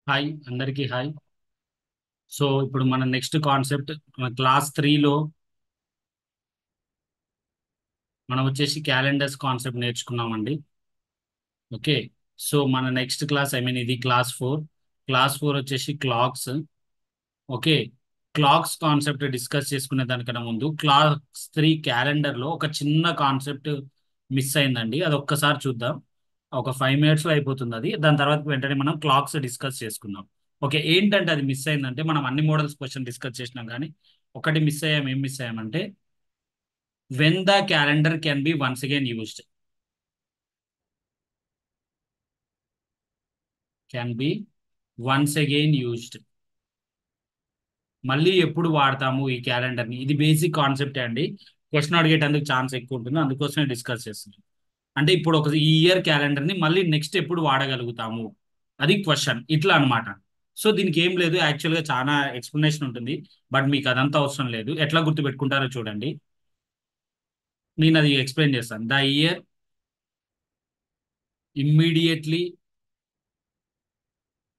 Hi అందరికీ hi. So ఇప్పుడు మన నెక్స్ట్ కాన్సెప్ట్ మన క్లాస్ త్రీలో మనం వచ్చేసి క్యాలెండర్స్ కాన్సెప్ట్ నేర్చుకున్నామండి. ఓకే. సో మన నెక్స్ట్ క్లాస్ ఇది క్లాస్ ఫోర్ వచ్చేసి clocks. Okay. Clocks concept discuss చేసుకునే దానికన్నా ముందు క్లాస్ త్రీ క్యాలెండర్లో ఒక చిన్న కాన్సెప్ట్ మిస్ అయిందండి. అది ఒక్కసారి చూద్దాం. ఒక 5 minutes అయిపోతుంది అది. దాని తర్వాత వెంటనే మనం క్లాక్స్ డిస్కస్ చేసుకుందాం. ఓకే. ఏంటంటే అది మిస్ అయిందంటే మనం అన్ని మోడల్స్ క్వశ్చన్ డిస్కస్ చేసినాం కానీ ఒకటి మిస్ అయ్యాం. ఏం మిస్ అయ్యామంటే when the calendar can be once again used. Can be once again used. మళ్ళీ ఎప్పుడు వాడతాము ఈ క్యాలెండర్ని? ఇది బేసిక్ కాన్సెప్టే అండి. క్వశ్చన్ అడిగేటందుకు ఛాన్స్ ఎక్కువ ఉంటుంది, అందుకోసమే డిస్కస్ చేస్తున్నాం. అంటే ఇప్పుడు ఒక ఈ ఇయర్ క్యాలెండర్ని మళ్ళీ నెక్స్ట్ ఎప్పుడు వాడగలుగుతాము, అది క్వశ్చన్. ఇట్లా అన్నమాట. సో దీనికి ఏం లేదు, యాక్చువల్గా చాలా ఎక్స్ప్లెనేషన్ ఉంటుంది. బట్ మీకు అదంతా అవసరం లేదు. ఎట్లా గుర్తుపెట్టుకుంటారో చూడండి. నేను అది ఎక్స్ప్లెయిన్ చేస్తాను. The year immediately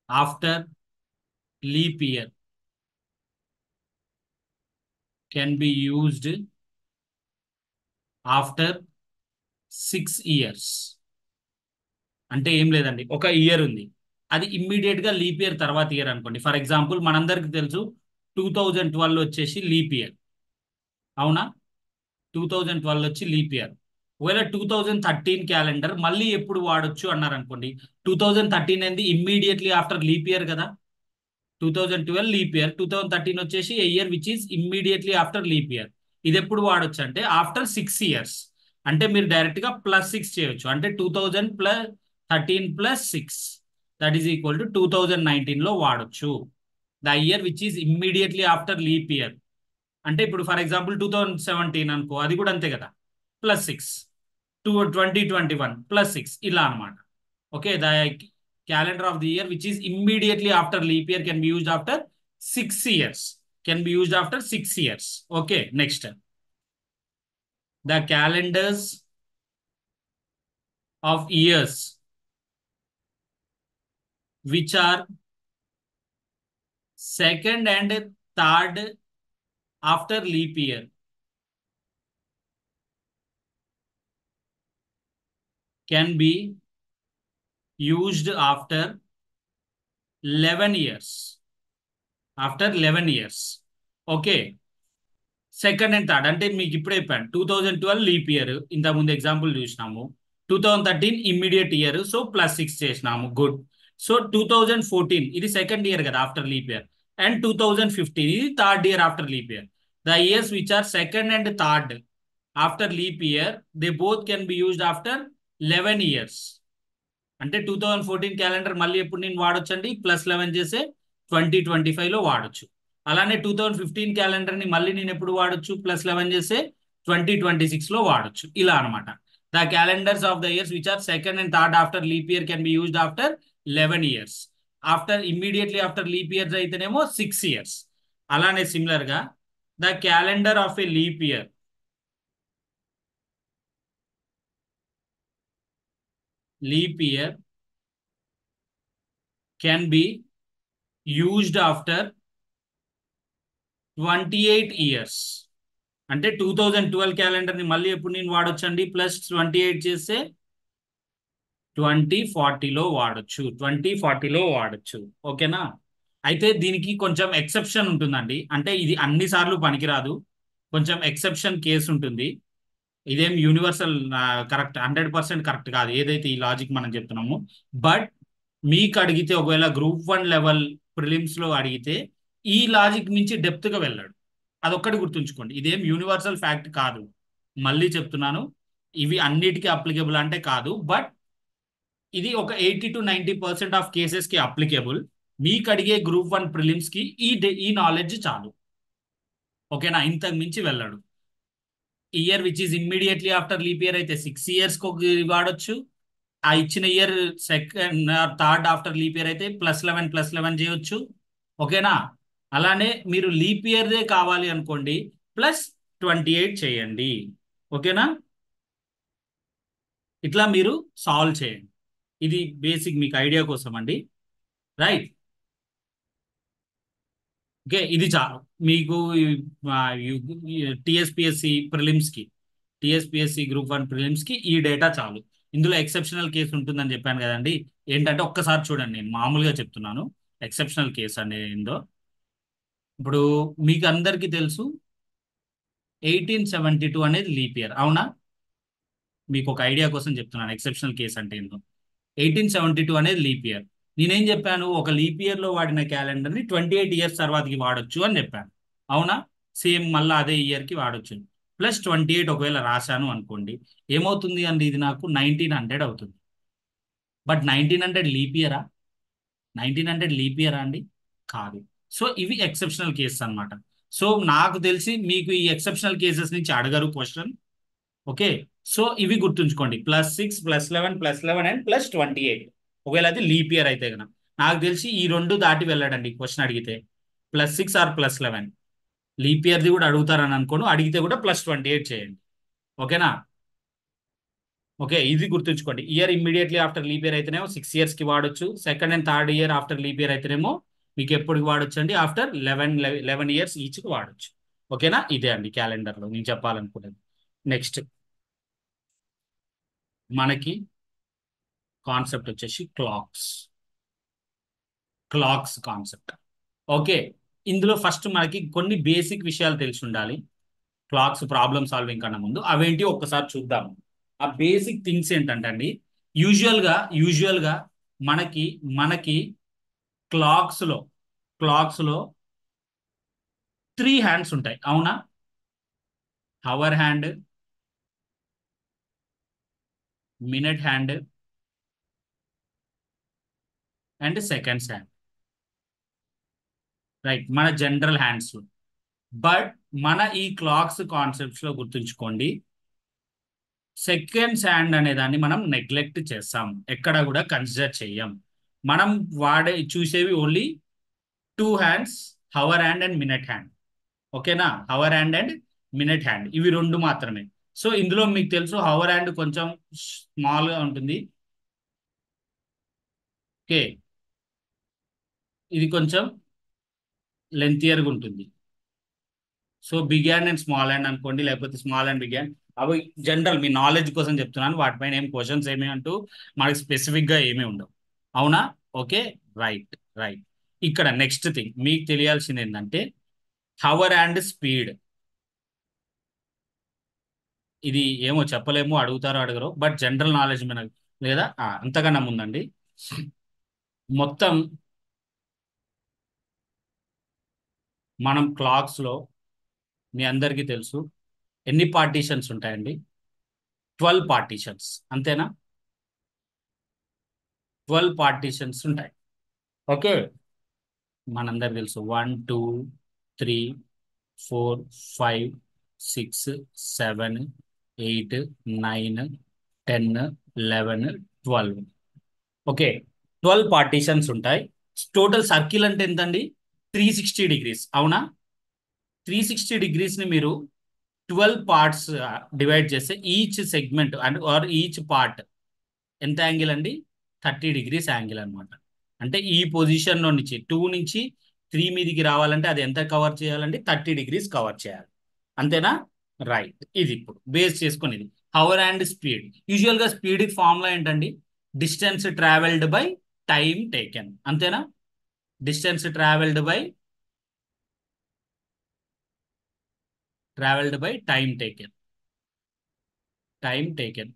after leap year can be used after 6 years. అంటే ఏం లేదండి, ఒక ఇయర్ ఉంది, అది ఇమ్మీడియట్ గా లీప్ ఇయర్ తర్వాత ఇయర్ అనుకోండి. ఫర్ ఎగ్జాంపుల్ మనందరికి తెలుసు 2012 వచ్చేసి లీప్ ఇయర్, అవునా? 2012 వచ్చి లీప్ ఇయర్. ఒకవేళ 2013 క్యాలెండర్ మళ్ళీ ఎప్పుడు వాడొచ్చు అన్నారు అనుకోండి. 2013 అనేది ఇమ్మీడియట్లీ ఆఫ్టర్ లీప్ ఇయర్ కదా. 2012 లీప్ ఇయర్, 2013 వచ్చేసి a year which is immediately after leap year. ఇది ఎప్పుడు వాడొచ్చు అంటే ఆఫ్టర్ 6 years. అంటే మీరు డైరెక్ట్ గా +6 చేయొచ్చు. అంటే 2013 + 6 దట్ ఈస్ ఈక్వల్ టు 2019 లో వాడొచ్చు. The year which is immediately after leap year. అంటే ఇప్పుడు ఫర్ ఎగ్జాంపుల్ 2017 అనుకో, అది కూడా అంతే కదా, +6. 2021 +6 ఇలా అన్నమాట. Okay. The calendar of the year which is immediately after leap year can be used after 6 years. Can be used after 6 years. Okay. Next, the calendars of years which are second and third after leap year can be used after 11 years. After 11 years. Okay. Second and third అంటే మీకు ఇప్పుడే చెప్పాను. 2012 leap year, ఇంతకుముందు example చూసినాము. 2013 immediate year, so +6 చేసినాము. Good. So 2014 ఇది second year కదా after leap year. And 2015 ఇది third year after leap year. The years which are second and third after leap year they both can be used after 11 years. అంటే 2014 calendar మళ్ళీ ఎప్పుడు నేను వాడొచ్చు అండి? +11 చేసే 2025 లో వాడొచ్చు. అలానే 2015 క్యాలెండర్ ని మళ్ళీ నేను ఎప్పుడు వాడొచ్చు? +11 చేసే 2026 లో వాడొచ్చు. ఇలా అనమాట. The calendars of the years which are second and third after leap year can be used after 11 years. After immediately after leap years అయితేనేమో 6 years. అలానే సిమిలర్ గా the calendar of a leap year can be used after 28 years. అంటే 2012 calendar ని మళ్ళీ ఎప్పుడు నేను వాడొచ్చండి? +28 చేస్తే 2040లో వాడొచ్చు. 2040లో వాడొచ్చు. ఓకేనా? అయితే దీనికి కొంచెం ఎక్సెప్షన్ ఉంటుందండి. అంటే ఇది అన్ని సార్లు పనికిరాదు, కొంచెం ఎక్సెప్షన్ కేసు ఉంటుంది. ఇదేం యూనివర్సల్ కరెక్ట్ 100% కరెక్ట్ కాదు ఏదైతే ఈ లాజిక్ మనం చెప్తున్నామో. బట్ మీకు అడిగితే ఒకవేళ గ్రూప్ 1 లెవెల్ ప్రిలిమ్స్ లో అడిగితే ఈ లాజిక్ నుంచి డెప్త్ గా వెళ్ళాడు. అదొక్కటి గుర్తుంచుకోండి. ఇదేం యూనివర్సల్ ఫ్యాక్ట్ కాదు. మళ్ళీ చెప్తున్నాను, ఇవి అన్నిటికీ అప్లికేబుల్ అంటే కాదు. బట్ ఇది ఒక 80 to 90% ఆఫ్ కేసెస్ కి అప్లికేబుల్. మీకు అడిగే గ్రూప్ 1 ప్రిలిమ్స్ కి ఈ నాలెడ్జ్ చాలు. ఓకేనా? ఇంతకు మించి వెళ్ళాడు. Year which is immediately after leap year అయితే 6 years వాడొచ్చు. ఆ ఇచ్చిన year second third after leap year అయితే +11 చేయొచ్చు. ఓకేనా? అలానే మీరు లీప్ ఇయర్దే కావాలి అనుకోండి, +28 చేయండి. ఓకేనా? ఇట్లా మీరు సాల్వ్ చేయండి. ఇది బేసిక్ మీకు ఐడియా కోసం అండి. రైట్. ఓకే, ఇది చాలు మీకు. టిఎస్పిఎస్సి ప్రిలిమ్స్కి, టిఎస్పిఎస్సి గ్రూప్ 1 ప్రిలిమ్స్కి ఈ డేటా చాలు. ఇందులో ఎక్సెప్షనల్ కేసు ఉంటుందని చెప్పాను కదండి. ఏంటంటే ఒక్కసారి చూడండి, నేను మామూలుగా చెప్తున్నాను. ఎక్సెప్షనల్ కేసు అనేది ఏందో. ఇప్పుడు మీకు అందరికీ తెలుసు 1872 అనేది లీప్ ఇయర్, అవునా? మీకు ఒక ఐడియా కోసం చెప్తున్నాను ఎక్సెప్షనల్ కేసు అంటే ఏందో. 1872 అనేది లీప్ ఇయర్. నేనేం చెప్పాను, ఒక లీప్ ఇయర్ లో వాడిన క్యాలెండర్ని 28 ఇయర్స్ తర్వాతకి వాడొచ్చు అని చెప్పాను, అవునా? సేమ్ మళ్ళీ అదే ఇయర్ కి వాడొచ్చు. +28 ఒకవేళ రాశాను అనుకోండి, ఏమవుతుంది అండి, ఇది నాకు 1900 అవుతుంది. బట్ 1900 లీప్ ఇయరా? 1900 లీప్ ఇయరా అండి? కాదు. సో ఇవి ఎక్సెప్షనల్ కేసెస్ అన్నమాట. సో నాకు తెలిసి మీకు ఈ ఎక్సెప్షనల్ కేసెస్ నుంచి అడగరు క్వశ్చన్. ఓకే, సో ఇవి గుర్తుంచుకోండి, +6 +11 +11 అండ్ +28. ఒకవేళ అది లీప్ ఇయర్ అయితే కనుక నాకు తెలిసి ఈ రెండు దాటి వెళ్ళడండి క్వశ్చన్ అడిగితే. +6 ఆర్ +11. లీప్ ఇయర్ది కూడా అడుగుతారని అనుకోను, అడిగితే కూడా +28 చేయండి. ఓకేనా? ఓకే, ఇది గుర్తుంచుకోండి. Year immediately after leap year అయితేనేమో 6 ఇయర్స్ కి వాడొచ్చు. Second and third year after leap year అయితేనేమో మీకు ఎప్పటికి వాడొచ్చు అండి, ఆఫ్టర్ 11 ఇయర్స్ ఈచ్కి వాడొచ్చు. ఓకేనా? ఇదే అండి క్యాలెండర్లో నేను చెప్పాలనుకునేది. నెక్స్ట్ మనకి కాన్సెప్ట్ వచ్చేసి క్లాక్స్. Clocks concept. ఓకే, ఇందులో ఫస్ట్ మనకి కొన్ని బేసిక్ విషయాలు తెలిసి ఉండాలి. క్లాక్స్ ప్రాబ్లమ్ సాల్వింగ్ కన్నా ముందు అవేంటి ఒక్కసారి చూద్దాం. ఆ బేసిక్ థింగ్స్ ఏంటంటే అండి, యూజువల్గా మనకి మనకి క్లాక్స్ లో క్లాక్స్ లో 3 హ్యాండ్స్ ఉంటాయి, అవునా? Hour hand, minute hand and seconds hand. Right, మన జనరల్ హ్యాండ్స్. బట్ మన ఈ క్లాక్స్ కాన్సెప్ట్స్ లో గుర్తుంచుకోండి, సెకండ్స్ హ్యాండ్ అనే దాన్ని మనం నెగ్లెక్ట్ చేస్తాం, ఎక్కడ కూడా కన్సిడర్ చెయ్యం. మనం చూసేవి only 2 hands, hour hand and minute hand. ఓకేనా? Hour hand and minute hand ఇవి రెండు మాత్రమే. సో ఇందులో మీకు తెలుసు హవర్ హ్యాండ్ కొంచెం స్మాల్ గా ఉంటుంది. ఓకే, ఇది కొంచెం లెంతియర్గా ఉంటుంది. So big hand and small hand అనుకోండి, లేకపోతే స్మాల్ అండ్ బిగ్ హ్యాండ్. అవి జనరల్ మీ నాలెడ్జ్ కోసం చెప్తున్నాను, వాటిపైన ఏం క్వశ్చన్స్ ఏమి అంటూ మనకి స్పెసిఫిక్ గా ఏమీ ఉండవు, అవునా? Okay, right right. ఇక్కడ నెక్స్ట్ థింగ్ మీకు తెలియాల్సింది ఏంటంటే హవర్ అండ్ స్పీడ్. ఇది ఏమో చెప్పలేము, అడుగుతారో అడగరో, బట్ జనరల్ నాలెడ్జ్ మీద లేదా అంతకన్నా ముందండి, మొత్తం మనం క్లాక్స్ లో మీ అందరికీ తెలుసు ఎన్ని పార్టీషన్స్ ఉంటాయండి? 12 పార్టీషన్స్, అంతేనా? 12 పార్టీషన్స్ ఉంటాయి. ఓకే, మనందరికి తెలుసు 1 2 3 4 5 6 7 8 9 10 11 12. ఓకే, 12 పార్టీషన్స్ ఉంటాయి. టోటల్ సర్కిల్ అంటే ఎంతండి? 360 డిగ్రీస్, అవునా? 360 డిగ్రీస్ ని మీరు 12 పార్ట్స్ డివైడ్ చేస్తే each segment and or each part ఎంత యాంగిల్ అండి? 30 డిగ్రీస్ యాంగిల్ అనమాట. అంటే ఈ పొజిషన్ లో నుంచి 2 నుంచి 3 మీదికి రావాలంటే అది ఎంత కవర్ చేయాలండి? 30 డిగ్రీస్ కవర్ చేయాలి, అంతేనా? రైట్, ఇది ఇప్పుడు బేస్ చేసుకుని ఇది హవర్ అండ్ స్పీడ్. యూజువల్ గా స్పీడ్ ఫార్ములా ఏంటండి? Distance travelled by time taken, అంతేనా? Distance travelled by time taken. Time taken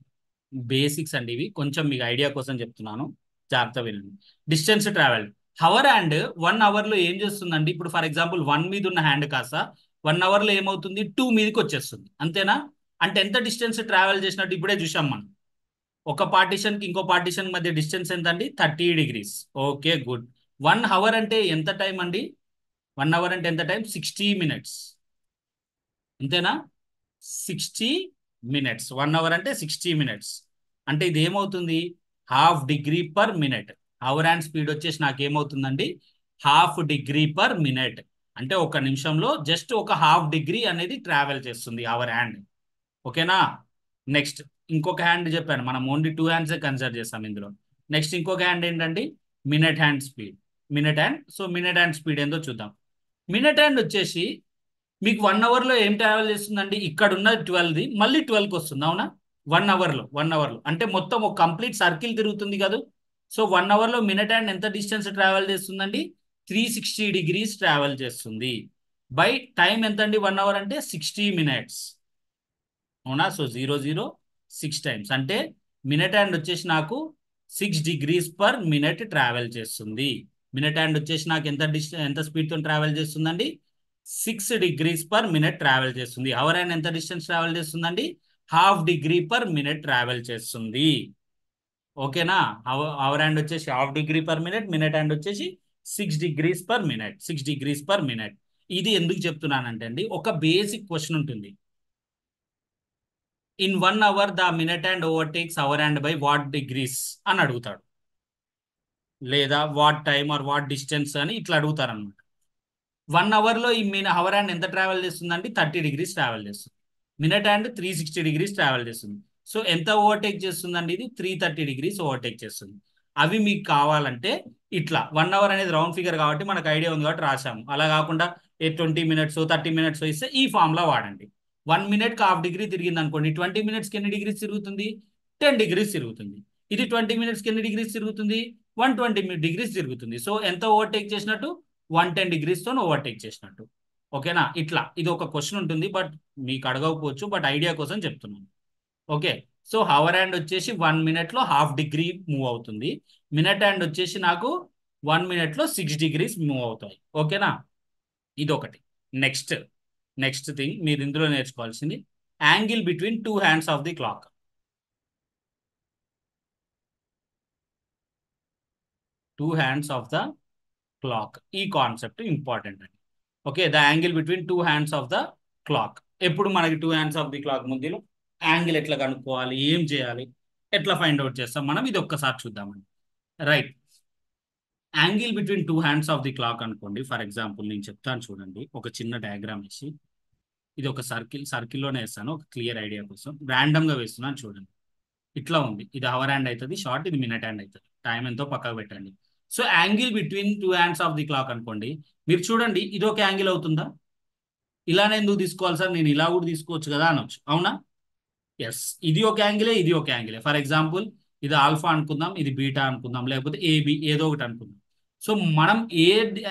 basics అండి, ఇవి కొంచెం మీకు ఐడియా కోసం చెప్తున్నాను, జాగ్రత్త వినండి. Distance travel, hour hand 1 hour లో ఏం చేస్తుందండి? ఇప్పుడు ఫర్ ఎగ్జాంపుల్ 1 మీద ఉన్న హ్యాండ్ కాస్త 1 అవర్ లో ఏమవుతుంది? 2 మీదకి వచ్చేస్తుంది, అంతేనా? అంటే ఎంత డిస్టెన్స్ ట్రావెల్ చేసినట్టు ఇప్పుడే చూసాం మనం. ఒక పార్టీషన్ కి ఇంకో పార్టీషన్ మధ్య డిస్టెన్స్ ఎంత అండి? 30 డిగ్రీస్. Okay, good. 1 అవర్ అంటే ఎంత టైం అండి? 1 అవర్ అంటే ఎంత టైం? 60 మినిట్స్, అంతేనా? 60 మినిట్స్, 1 అవర్ అంటే 60 మినిట్స్. అంటే ఇది ఏమవుతుంది? ½ డిగ్రీ/మినిట్. అవర్ అండ్ స్పీడ్ వచ్చేసి నాకు ఏమవుతుందండి? ½ డిగ్రీ/మినిట్. అంటే ఒక నిమిషంలో జస్ట్ ఒక ½ డిగ్రీ అనేది ట్రావెల్ చేస్తుంది అవర్ హ్యాండ్. ఓకేనా? నెక్స్ట్ ఇంకొక హ్యాండ్ చెప్పాను, మనం ఓన్లీ 2 హ్యాండ్సే కన్సిడర్ చేస్తాం ఇందులో. నెక్స్ట్ ఇంకొక హ్యాండ్ ఏంటండి? Minute hand speed. Minute hand. So minute hand speed ఏందో చూద్దాం. మినిట్ హ్యాండ్ వచ్చేసి మీకు 1 అవర్లో ఏం ట్రావెల్ చేస్తుందండి, ఇక్కడ ఉన్న 12ది మళ్ళీ 12కి వస్తుంది, అవునా? 1 అవర్లో అంటే మొత్తం ఒక కంప్లీట్ సర్కిల్ తిరుగుతుంది కదా. సో 1 అవర్లో మినిట్ హ్యాండ్ ఎంత డిస్టెన్స్ ట్రావెల్ చేస్తుందండి, 360 డిగ్రీస్ ట్రావెల్ చేస్తుంది. బై టైం ఎంత అండి, 1 అవర్ అంటే 60 మినిట్స్, అవునా? సో 0, 0, 6 టైమ్స్ అంటే మినిట్ హ్యాండ్ వచ్చేసి నాకు 6 డిగ్రీస్/మినిట్ ట్రావెల్ చేస్తుంది. మినిట్ హ్యాండ్ వచ్చేసి నాకు ఎంత స్పీడ్తో ట్రావెల్ చేస్తుందండి, 6 డిగ్రీస్/మినిట్ ట్రావెల్ చేస్తుంది. అవర్ హ్యాండ్ ఎంత డిస్టెన్స్ ట్రావెల్ చేస్తుందండి, ½ డిగ్రీ/మినిట్ ట్రావెల్ చేస్తుంది. ఓకేనా? అవర్ హ్యాండ్ వచ్చేసి ½ డిగ్రీ/మినిట్, మినిట్ హ్యాండ్ వచ్చేసి 6 డిగ్రీస్/మినిట్, 6 డిగ్రీస్/మినిట్. ఇది ఎందుకు చెప్తున్నానంటే అండి, ఒక బేసిక్ క్వశ్చన్ ఉంటుంది. In 1 hour the minute hand overtakes hour hand by what degrees అని అడుగుతాడు, లేదా what time or what distance అని ఇట్లా అడుగుతారు అనమాట. 1 అవర్లో ఈ అవర్ హ్యాండ్ ఎంత ట్రావెల్ చేస్తుందండి, 30 డిగ్రీస్ ట్రావెల్ చేస్తుంది. మినిట్ హ్యాండ్ 360 డిగ్రీస్ ట్రావెల్ చేస్తుంది. సో ఎంత ఓవర్టేక్ చేస్తుందండి, ఇది 330 డిగ్రీస్ ఓవర్టేక్ చేస్తుంది. అవి మీకు కావాలంటే ఇట్లా 1 అవర్ అనేది రౌండ్ ఫిగర్ కాబట్టి మనకు ఐడియా ఉంది కాబట్టి రాసాము. అలా కాకుండా 20 మినిట్స్ 30 మినిట్స్ ఇస్తే ఈ ఫార్ములా వాడండి. 1 మినిట్కి ½ డిగ్రీ తిరిగింది అనుకోండి, 20 మినిట్స్కి ఎన్ని డిగ్రీస్ తిరుగుతుంది, 10 డిగ్రీస్ తిరుగుతుంది. ఇది 20 మినిట్స్కి ఎన్ని డిగ్రీస్ తిరుగుతుంది, 120 డిగ్రీస్ తిరుగుతుంది. సో ఎంత ఓవర్టేక్ చేసినట్టు, 110 డిగ్రీస్తో ఓవర్టేక్ చేసినట్టు. ఓకేనా? ఇట్లా ఇది ఒక క్వశ్చన్ ఉంటుంది, బట్ మీకు అడగకపోవచ్చు, బట్ ఐడియా కోసం చెప్తున్నాను. ఓకే. సో హవర్ హ్యాండ్ వచ్చేసి 1 మినిట్లో ½ డిగ్రీ మూవ్ అవుతుంది. మినిట్ హ్యాండ్ వచ్చేసి నాకు 1 మినిట్లో 6 డిగ్రీస్ మూవ్ అవుతాయి. ఓకేనా? ఇది ఒకటి. నెక్స్ట్ థింగ్ మీరు ఇందులో నేర్చుకోవాల్సింది angle between 2 hands of the clock. 2 hands of the clock, ఈ కాన్సెప్ట్ ఇంపార్టెంట్ అండి. Okay, the angle between 2 hands of the clock. ఎప్పుడు మనకి 2 హ్యాండ్స్ ఆఫ్ ది క్లాక్ మధ్యలో యాంగిల్ ఎట్లా కనుక్కోవాలి, ఏం చేయాలి, ఎట్లా ఫైండ్ అవుట్ చేస్తాం మనం, ఇది ఒక్కసారి చూద్దామండి. Right, angle between 2 hands of the clock అనుకోండి. ఫర్ ఎగ్జాంపుల్ నేను చెప్తాను చూడండి, ఒక చిన్న డయాగ్రామ్ వేసి, ఇది ఒక సర్కిల్లోనే వేస్తాను ఒక క్లియర్ ఐడియా కోసం, ర్యాండమ్గా వేస్తున్నాను చూడండి. ఇట్లా ఉంది, ఇది అవర్ హ్యాండ్ అవుతుంది షార్ట్, ఇది మినిట్ హ్యాండ్ అవుతుంది. టైం ఎంతో పక్కకు పెట్టండి. So angle between 2 hands of the clock అనుకోండి. మీరు చూడండి, ఇది ఒక యాంగిల్ అవుతుందా, ఇలానే ఎందుకు తీసుకోవాలి సార్, నేను ఇలా కూడా తీసుకోవచ్చు కదా అనొచ్చు, అవునా? ఎస్, ఇది ఒక యాంగిలే, ఇది ఒక యాంగిలే. ఫర్ ఎగ్జాంపుల్ ఇది ఆల్ఫా అనుకుందాం, ఇది బీటా అనుకుందాం, లేకపోతే ఏబి ఏదో ఒకటి అనుకుందాం. సో మనం ఏ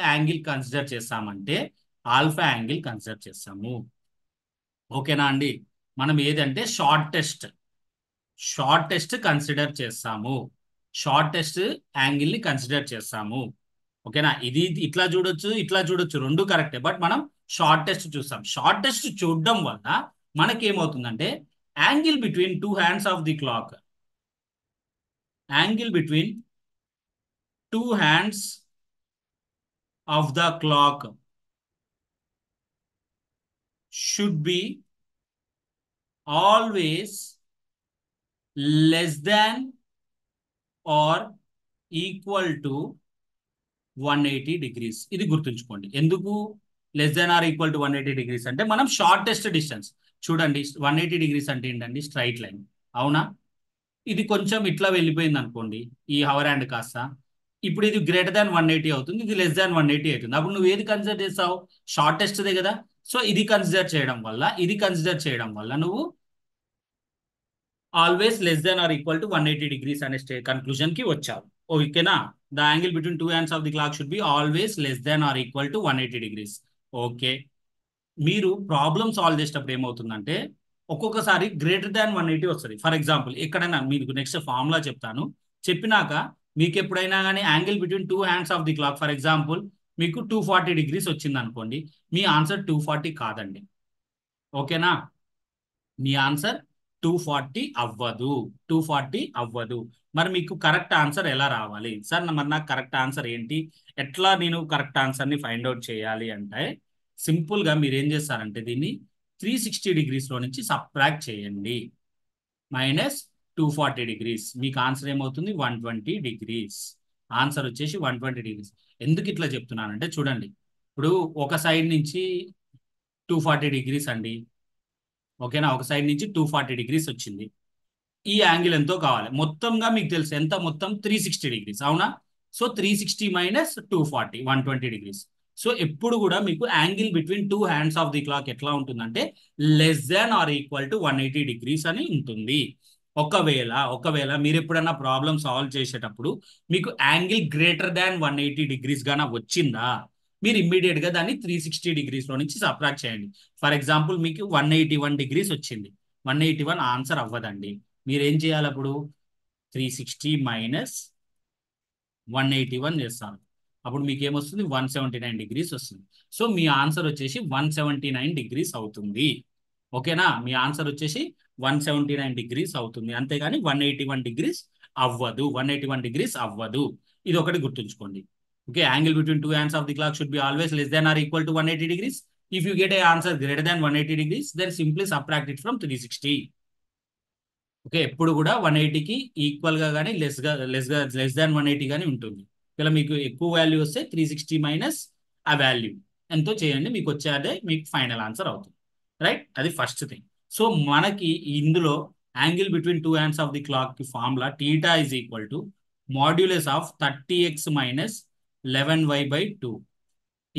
యాంగిల్ కన్సిడర్ చేస్తామంటే ఆల్ఫా యాంగిల్ కన్సిడర్ చేస్తాము. ఓకేనా అండి? మనం ఏదంటే షార్టెస్ట్ కన్సిడర్ చేస్తాము, షార్టెస్ట్ యాంగిల్ని కన్సిడర్ చేస్తాము. ఓకేనా? ఇది ఇట్లా చూడొచ్చు, ఇట్లా చూడొచ్చు, రెండు కరెక్టే, బట్ మనం షార్టెస్ట్ చూస్తాం. షార్టెస్ట్ చూడడం వల్ల మనకేమవుతుందంటే angle between 2 hands of the clock, angle between 2 hands of the clock should be always less than or equal to 180 degrees. ఇది గుర్తుంచుకోండి. ఎందుకు less than or equal to 180 degrees అంటే మనం షార్టెస్ట్ డిస్టెన్స్ చూడండి. 180 డిగ్రీస్ అంటే ఏంటండి, స్ట్రైట్ లైన్, అవునా? ఇది కొంచెం ఇట్లా వెళ్ళిపోయింది అనుకోండి, ఈ హవర్ హ్యాండ్ కాస్త, ఇప్పుడు ఇది గ్రేటర్ దాన్ 180 అవుతుంది, ఇది లెస్ దాన్ 180 అవుతుంది. అప్పుడు నువ్వు ఏది కన్సిడర్ చేస్తావు, షార్టెస్ట్దే కదా. సో ఇది కన్సిడర్ చేయడం వల్ల నువ్వు always less than or equal to 180 degrees అనే కన్క్లూజన్ కి వచ్చావు. ఓకేనా? The angle between 2 hands of the clock should be always less than or equal to 180 degrees. Okay, మీరు ప్రాబ్లమ్ సాల్వ్ చేసేటప్పుడు ఏమవుతుందంటే ఒక్కొక్కసారి గ్రేటర్ దాన్ 180 వస్తుంది. ఫర్ ఎగ్జాంపుల్ ఎక్కడైనా మీకు నెక్స్ట్ ఫార్ములా చెప్తాను, చెప్పినాక మీకు ఎప్పుడైనా కానీ angle between 2 hands of the clock for example మీకు 240 డిగ్రీస్ వచ్చింది అనుకోండి, మీ ఆన్సర్ 240 కాదండి. ఓకేనా? మీ ఆన్సర్ 240 అవ్వదు. మరి మీకు కరెక్ట్ ఆన్సర్ ఎలా రావాలి సార్, మరి నాకు కరెక్ట్ ఆన్సర్ ఏంటి, ఎట్లా నేను కరెక్ట్ ఆన్సర్ని ఫైండ్ అవుట్ చేయాలి అంటే సింపుల్గా మీరు ఏం చేస్తారంటే దీన్ని 360 డిగ్రీస్లో నుంచి సబ్ట్రాక్ట్ చేయండి, మైనస్ 240 డిగ్రీస్, మీకు ఆన్సర్ ఏమవుతుంది 120 డిగ్రీస్. ఆన్సర్ వచ్చేసి 120 డిగ్రీస్. ఎందుకు ఇట్లా చెప్తున్నానంటే చూడండి, ఇప్పుడు ఒక సైడ్ నుంచి 240 డిగ్రీస్ అండి, ఓకేనా? ఒక సైడ్ నుంచి 240 డిగ్రీస్ వచ్చింది. ఈ యాంగిల్ ఎంతో కావాలి, మొత్తంగా మీకు తెలుసు ఎంత, మొత్తం 360 డిగ్రీస్, అవునా? So 360 minus 240 120 degrees. సో ఎప్పుడు కూడా మీకు angle between two hands of the clock ఎట్లా ఉంటుందంటే less than or equal to 180 degrees అని ఉంటుంది. ఒకవేళ మీరు ఎప్పుడన్నా ప్రాబ్లమ్ సాల్వ్ చేసేటప్పుడు మీకు యాంగిల్ గ్రేటర్ దాన్ 180 డిగ్రీస్ గాన వచ్చిందా, మీరు ఇమ్మీడియట్ గా దాన్ని 360 డిగ్రీస్ లో నుంచి సబ్ట్రాక్ట్ చేయండి. ఫర్ ఎగ్జాంపుల్ మీకు 181 డిగ్రీస్ వచ్చింది, 181 ఆన్సర్ అవ్వదండి. మీరు ఏం చేయాలి అప్పుడు 360 మైనస్ 181 చేస్తాను. అప్పుడు మీకు ఏమొస్తుంది 179 డిగ్రీస్ వస్తుంది. సో మీ ఆన్సర్ వచ్చేసి 179 డిగ్రీస్ అవుతుంది. ఓకేనా, మీ ఆన్సర్ వచ్చేసి 179 డిగ్రీస్ అవుతుంది, అంతేగాని 181 డిగ్రీస్ అవ్వదు. 181 డిగ్రీస్ అవ్వదు, ఇది ఒకటి గుర్తుంచుకోండి. Okay, angle between two hands of the clock should be always less than or equal to 180 degrees. If you get a answer greater than 180 degrees then simply subtract it from 360. Okay, ఎప్పుడు కూడా 180కి equal గా కానీ less than 180 కానీ ఉంటుంది. ఇలా మీకు ఎక్కువ value వస్తే 360 మైనస్ ఆ వాల్యూ ఎంతో చేయండి, మీకు వచ్చేదే మీకు ఫైనల్ ఆన్సర్ అవుతుంది. రైట్, అది ఫస్ట్ థింగ్. సో మనకి ఇందులో angle between two hands of the clock కి formula theta is equal to modulus of 30x minus 11y/2.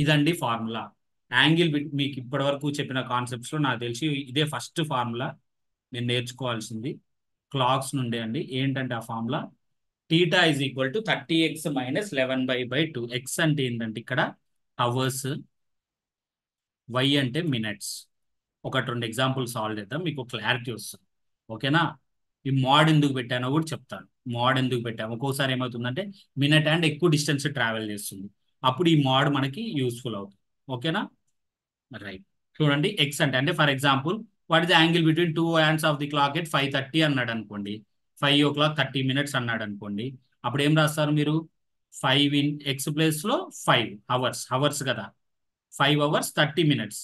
ఇదండి ఫార్ములా. యాంగిల్ మీకు ఇప్పటి వరకు చెప్పిన కాన్సెప్ట్స్ లో నాకు తెలిసి ఇదే ఫస్ట్ ఫార్ములా మీరు నేర్చుకోవాల్సింది క్లాక్స్ నుండి అండి. ఏంటంటే ఆ formula theta is equal to 30x minus 11y/2. X అంటే ఏంటంటే ఇక్కడ అవర్స్, వై అంటే మినిట్స్. ఒకటి రెండు ఎగ్జాంపుల్ సాల్వ్ చేద్దాం, మీకు క్లారిటీ వస్తుంది. ఓకేనా, ఈ మోడ్ ఎందుకు పెట్టానో కూడా చెప్తాను. మోడ్ ఎందుకు పెట్టాము, ఒక్కోసారి ఏమవుతుందంటే మినిట్ అండ్ ఎక్కువ డిస్టెన్స్ ట్రావెల్ చేస్తుంది, అప్పుడు ఈ మోడ్ మనకి యూస్ఫుల్ అవుతుంది. ఓకేనా, రైట్. చూడండి, ఎక్స్ అంటే for example what is the angle between two hands of the clock at 5:30 అన్నాడు అనుకోండి, 5:30 అన్నాడు అనుకోండి, అప్పుడు ఏం రాస్తారు మీరు 5 ఇన్ ఎక్స్ ప్లేస్ లో 5 అవర్స్, అవర్స్ కదా, 5 hours 30 minutes,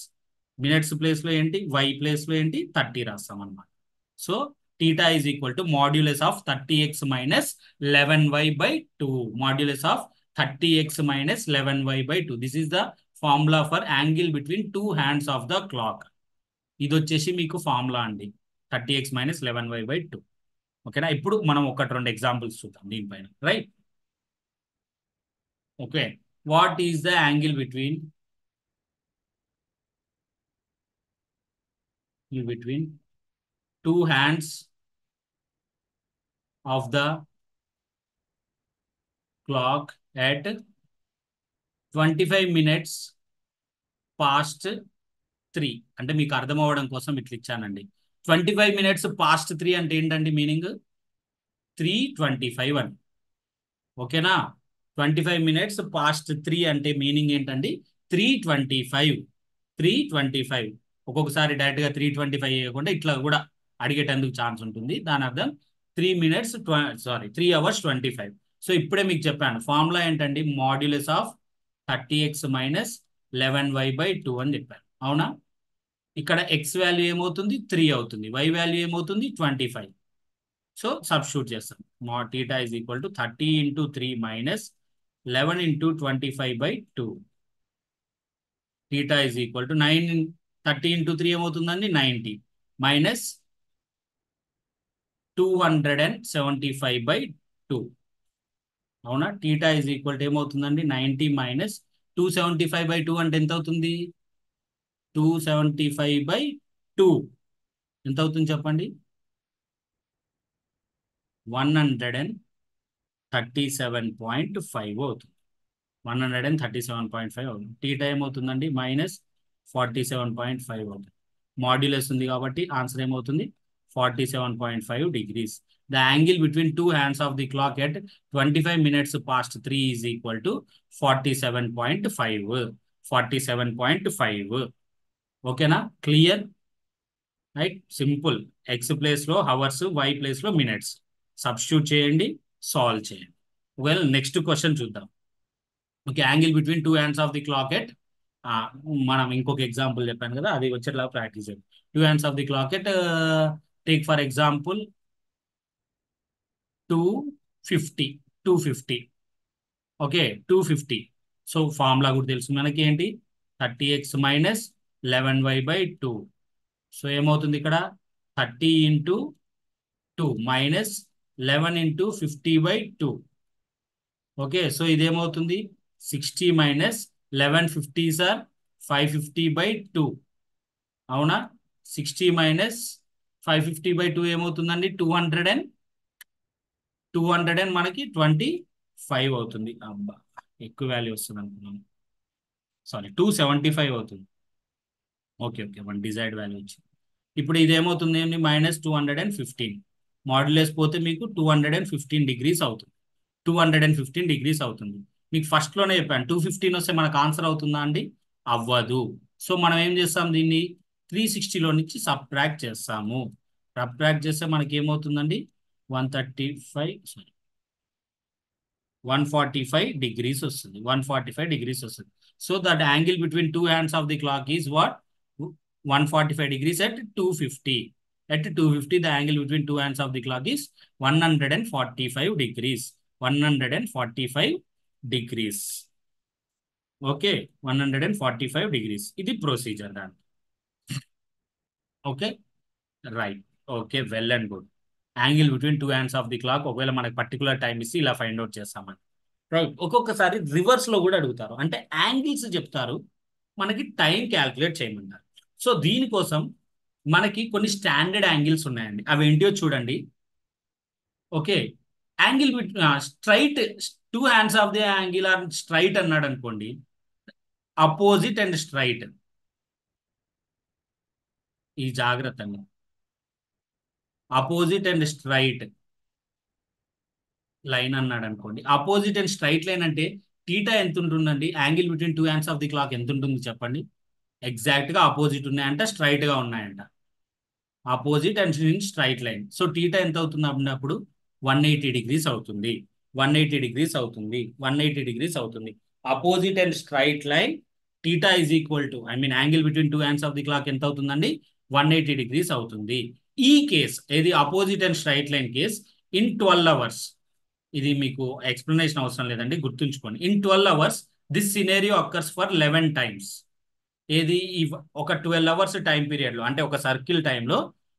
మినిట్స్ ప్లేస్ లో ఏంటి వై ప్లేస్ లో ఏంటి 30 రాస్తాం అన్నమాట. So theta is equal to modulus of 30x minus 11y/2. Modulus of 30x minus 11y/2. This is the formula for angle between two hands of the clock. ఇది వచ్చేసి మీకు formula అండి, 30x మైనస్ 11y/2. ఓకేనా, ఇప్పుడు మనం ఒకటి రెండు examples చూద్దాం దీనిపైన. Right, okay. What is the angle between two hands of the clock at 25 minutes past 3. అంటే మీకు అర్థం అవ్వడం కోసం ఇట్లా ఇచ్చానండి. 25 minutes past 3 అంటే ఏంటండి మీనింగ్ 3:25 అని. ఓకేనా, 25 minutes past 3 అంటే మీనింగ్ ఏంటండి 3:25. ఒక్కొక్కసారి డైరెక్ట్ గా 3:25 ఇవ్వకుండా ఇట్లా కూడా అడిగేటందుకు ఛాన్స్ ఉంటుంది. దాని అర్థం 3 hours 25. సో ఇప్పుడే మీకు చెప్పాను ఫార్ములా ఏంటండి modulus of 30x minus 11y/2 అని చెప్పాను, అవునా. ఇక్కడ ఎక్స్ వాల్యూ ఏమవుతుంది 3 అవుతుంది, వై వాల్యూ ఏమవుతుంది 25. సో సబ్స్టిట్యూట్ చేస్తాం. మా theta is equal to 30 into 3 minus 11 into 25/2. Theta is equal to 30 into 3 ఏమవుతుందండి 90 మైనస్ 275/2. అవునా, టీటా ఈజ్ ఈక్వల్ టు ఏమవుతుందండి 90 మైనస్ 275/2 అంటే ఎంత అవుతుంది 275/2 ఎంత అవుతుంది చెప్పండి 137.5 అవుతుంది. 137.5 అవుతుంది. టీటా ఏమవుతుందండి మైనస్ 47.5 అవుతుంది. మాడ్యులస్ ఉంది కాబట్టి ఆన్సర్ ఏమవుతుంది 47.5 degrees. The angle between two hands of the clock at 25 minutes past 3 is equal to 47.5. 47.5. ఓకేనా, clear, right, simple. X place లో అవర్స్, వై ప్లేస్ లో మినిట్స్ సబ్స్టిట్యూట్ చేయండి, సాల్వ్ చేయండి. వెల్, నెక్స్ట్ క్వశ్చన్ చూద్దాం. Okay, angle between two hands of the clock at, మనం ఇంకొక example చెప్పాను కదా అది వచ్చేలా ప్రాక్టీస్ చేయండి. Two hands of the clock at take for example 250. Okay, 250. So formula కూడా తెలుసు మనకి ఏంటి 30x మైనస్ 11y/2. సో ఏమవుతుంది ఇక్కడ 30 into 2 minus 11 into 50/2. Okay, so ఇదేమవుతుంది 60 మైనస్ 1150 సార్ 550/2 అవునా. 60 మైనస్ 550/2 ఏమవుతుందండి? 200 మనకి 25 అవుతుంది. అబ్బా, ఎక్కువ వాల్యూ వస్తుంది అనుకున్నాను. సారీ, 275 అవుతుంది. Okay okay, one desired value వచ్చింది. ఇప్పుడు ఇది ఏమవుతుంది అండి? -215. మాడ్యులస్ పోతే మీకు 215 డిగ్రీస్ అవుతుంది. 215 డిగ్రీస్ అవుతుంది. మీకు ఫస్ట్లోనే చెప్పాను 215 వస్తే మనకు ఆన్సర్ అవుతుందా అండి? అవ్వదు. సో మనం ఏం చేస్తాం? దీన్ని 360లో నుంచి సబ్ట్రాక్ట్ చేస్తాము. సబ్ట్రాక్ట్ చేస్తే మనకి ఏమవుతుందండి? 135 సారీ 145 డిగ్రీస్ వస్తుంది. 145 డిగ్రీస్ వస్తుంది. So that angle between two hands of the clock is what? 145 degrees at 250. At 250, the angle between two hands of the clock is 145 degrees. 145 degrees. Okay, 145 degrees. ఇది procedure దాని. Okay, right. Okay, well and good. Angle between two hands of the clock ఒకవేళ మనకి particular time ఇస్తే ఇలా find out చేస్తామని. Right. ఒక్కొక్కసారి reverse లో కూడా అడుగుతారు, అంటే యాంగిల్స్ చెప్తారు, మనకి టైం క్యాల్కులేట్ చేయమంటారు. సో దీనికోసం మనకి కొన్ని స్టాండర్డ్ యాంగిల్స్ ఉన్నాయండి. అవి ఏంటో చూడండి. Okay, angle straight, two hands of the angle are straight అన్నాడు అనుకోండి, అపోజిట్ అండ్ స్ట్రైట్. ఈ జాగ్రత్త అండి, అపోజిట్ అండ్ స్ట్రైట్ లైన్ అన్నాడు అనుకోండి. అపోజిట్ అండ్ స్ట్రైట్ లైన్ అంటే టీటా ఎంత ఉంటుందండి? Angle between two hands of the clock ఎంత ఉంటుంది చెప్పండి? ఎగ్జాక్ట్ గా ఆపోజిట్ ఉన్నాయంట, స్ట్రైట్ గా ఉన్నాయంట. Opposite and straight line. So theta ఎంత అవుతుంది అన్నప్పుడు 180 డిగ్రీస్ అవుతుంది. 180 డిగ్రీస్ అవుతుంది. 180 డిగ్రీస్ అవుతుంది. Opposite and straight line theta is equal to, I mean angle between two hands of the clock ఎంత అవుతుందండి? 180 డిగ్రీస్ అవుతుంది. ఈ కేస్ ఏది? Opposite and straight line case in 12 hours. ఇది మీకు ఎక్స్ప్లెనేషన్ అవసరం లేదండి, గుర్తుంచుకోండి. In 12 hours this scenario occurs for 11 times. ఏది? ఈ ఒక 12 అవర్స్ టైం పీరియడ్ లో, అంటే ఒక సర్కిల్ టైంలో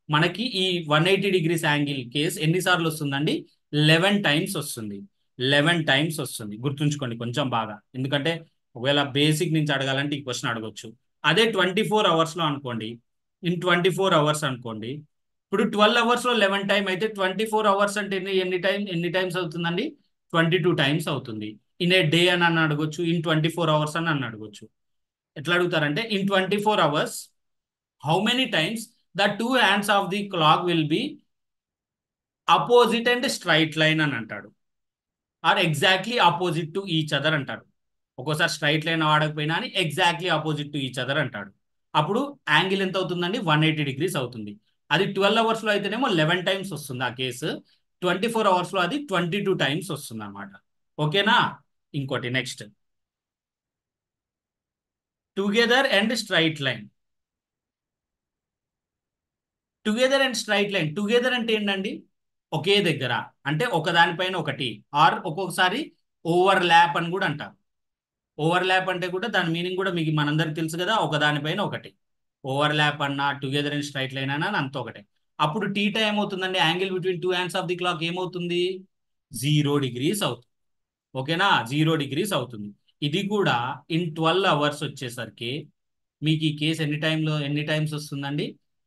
మనకి ఈ 180 డిగ్రీస్ యాంగిల్ కేస్ ఎన్నిసార్లు వస్తుందండి? 11 టైమ్స్ వస్తుంది. 11 టైమ్స్ వస్తుంది. గుర్తుంచుకోండి కొంచెం బాగా, ఎందుకంటే ఒకవేళ బేసిక్ నుంచి అడగాలంటే ఈ క్వశ్చన్ అడగొచ్చు. అదే 24 అవర్స్ లో అనుకోండి, ఇన్ 24 అవర్స్ అనుకోండి. ఇప్పుడు 12 అవర్స్ లో 11 టైం అయితే 24 అవర్స్ అంటే ఎన్ని టైమ్స్ అవుతుందండి? 22 టైమ్స్ అవుతుంది. ఇన్ ఏ డే అని అడగొచ్చు, ఇన్ 24 అవర్స్ అని అడగొచ్చు. ఎట్లా అడుగుతారంటే in 24 hours how many times the two hands of the clock will be opposite and straight line అని అంటాడు, or exactly opposite to each other అంటాడు. ఒక్కోసారి స్ట్రైట్ లైన్ వాడకపోయినా అని exactly opposite to each other అంటాడు. అప్పుడు యాంగిల్ ఎంత అవుతుందండి? 180 డిగ్రీస్ అవుతుంది. అది 12 అవర్స్ లో అయితేనేమో 11 టైమ్స్ వస్తుంది ఆ కేసు. 24 అవర్స్ లో అది 22 టైమ్స్ వస్తుంది అన్నమాట. ఓకేనా? ఇంకోటి next, together and straight line. Together and straight line. Together అంటే ఏంటండి? ఒకే దగ్గర, అంటే ఒకదానిపైన ఒకటి, ఆర్ ఒక్కొక్కసారి ఓవర్ ల్యాప్ అని కూడా అంటారు. ఓవర్ ల్యాప్ అంటే కూడా దాని మీనింగ్ కూడా మీకు మనందరికి తెలుసు కదా, ఒకదానిపైన ఒకటి. ఓవర్ ల్యాప్ అన్నా, టుగెదర్ అండ్ స్ట్రైట్ లైన్ అన్నా అంత ఒకటే. అప్పుడు టీటా ఏమవుతుందండి? Angle between two hands of the clock ఏమవుతుంది? 0 డిగ్రీస్ అవుతుంది. ఓకేనా? 0 డిగ్రీస్ అవుతుంది. ఇది కూడా ఇన్ 12 అవర్స్ వచ్చేసరికి మీకు ఈ కేసు ఎన్ని టైమ్స్ వస్తుందండి?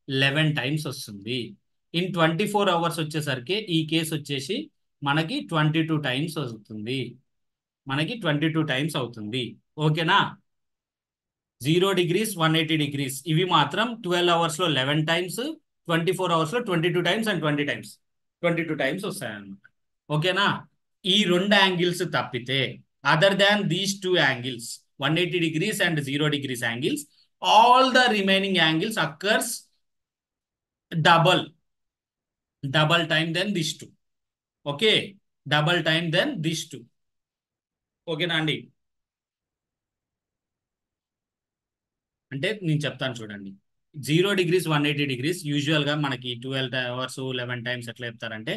11 టైమ్స్ వస్తుంది. ఇన్ 24 అవర్స్ వచ్చేసరికి ఈ కేసు వచ్చేసి మనకి 22 టైమ్స్ వస్తుంది. మనకి 22 టైమ్స్ అవుతుంది. ఓకేనా? 0 డిగ్రీస్, 180 డిగ్రీస్ ఇవి మాత్రం 12 అవర్స్ లో 11 టైమ్స్, 24 అవర్స్ లో 22 టైమ్స్ అండ్ 20 టైమ్స్, 22 టైమ్స్ వస్తాయన్నమాట. ఓకేనా? ఈ రెండు యాంగిల్స్ తప్పితే, other than these two angles, 180 degrees and 0 degrees angles, all the remaining angles occurs double time than these two. Okay, double time than these two. ఓకేనా అండి? అంటే నేను చెప్తాను చూడండి. 0 డిగ్రీస్, 180 డిగ్రీస్ యూజువల్ గా మనకి 12 అవర్స్ 11 టైమ్స్ ఎట్లా చెప్తారంటే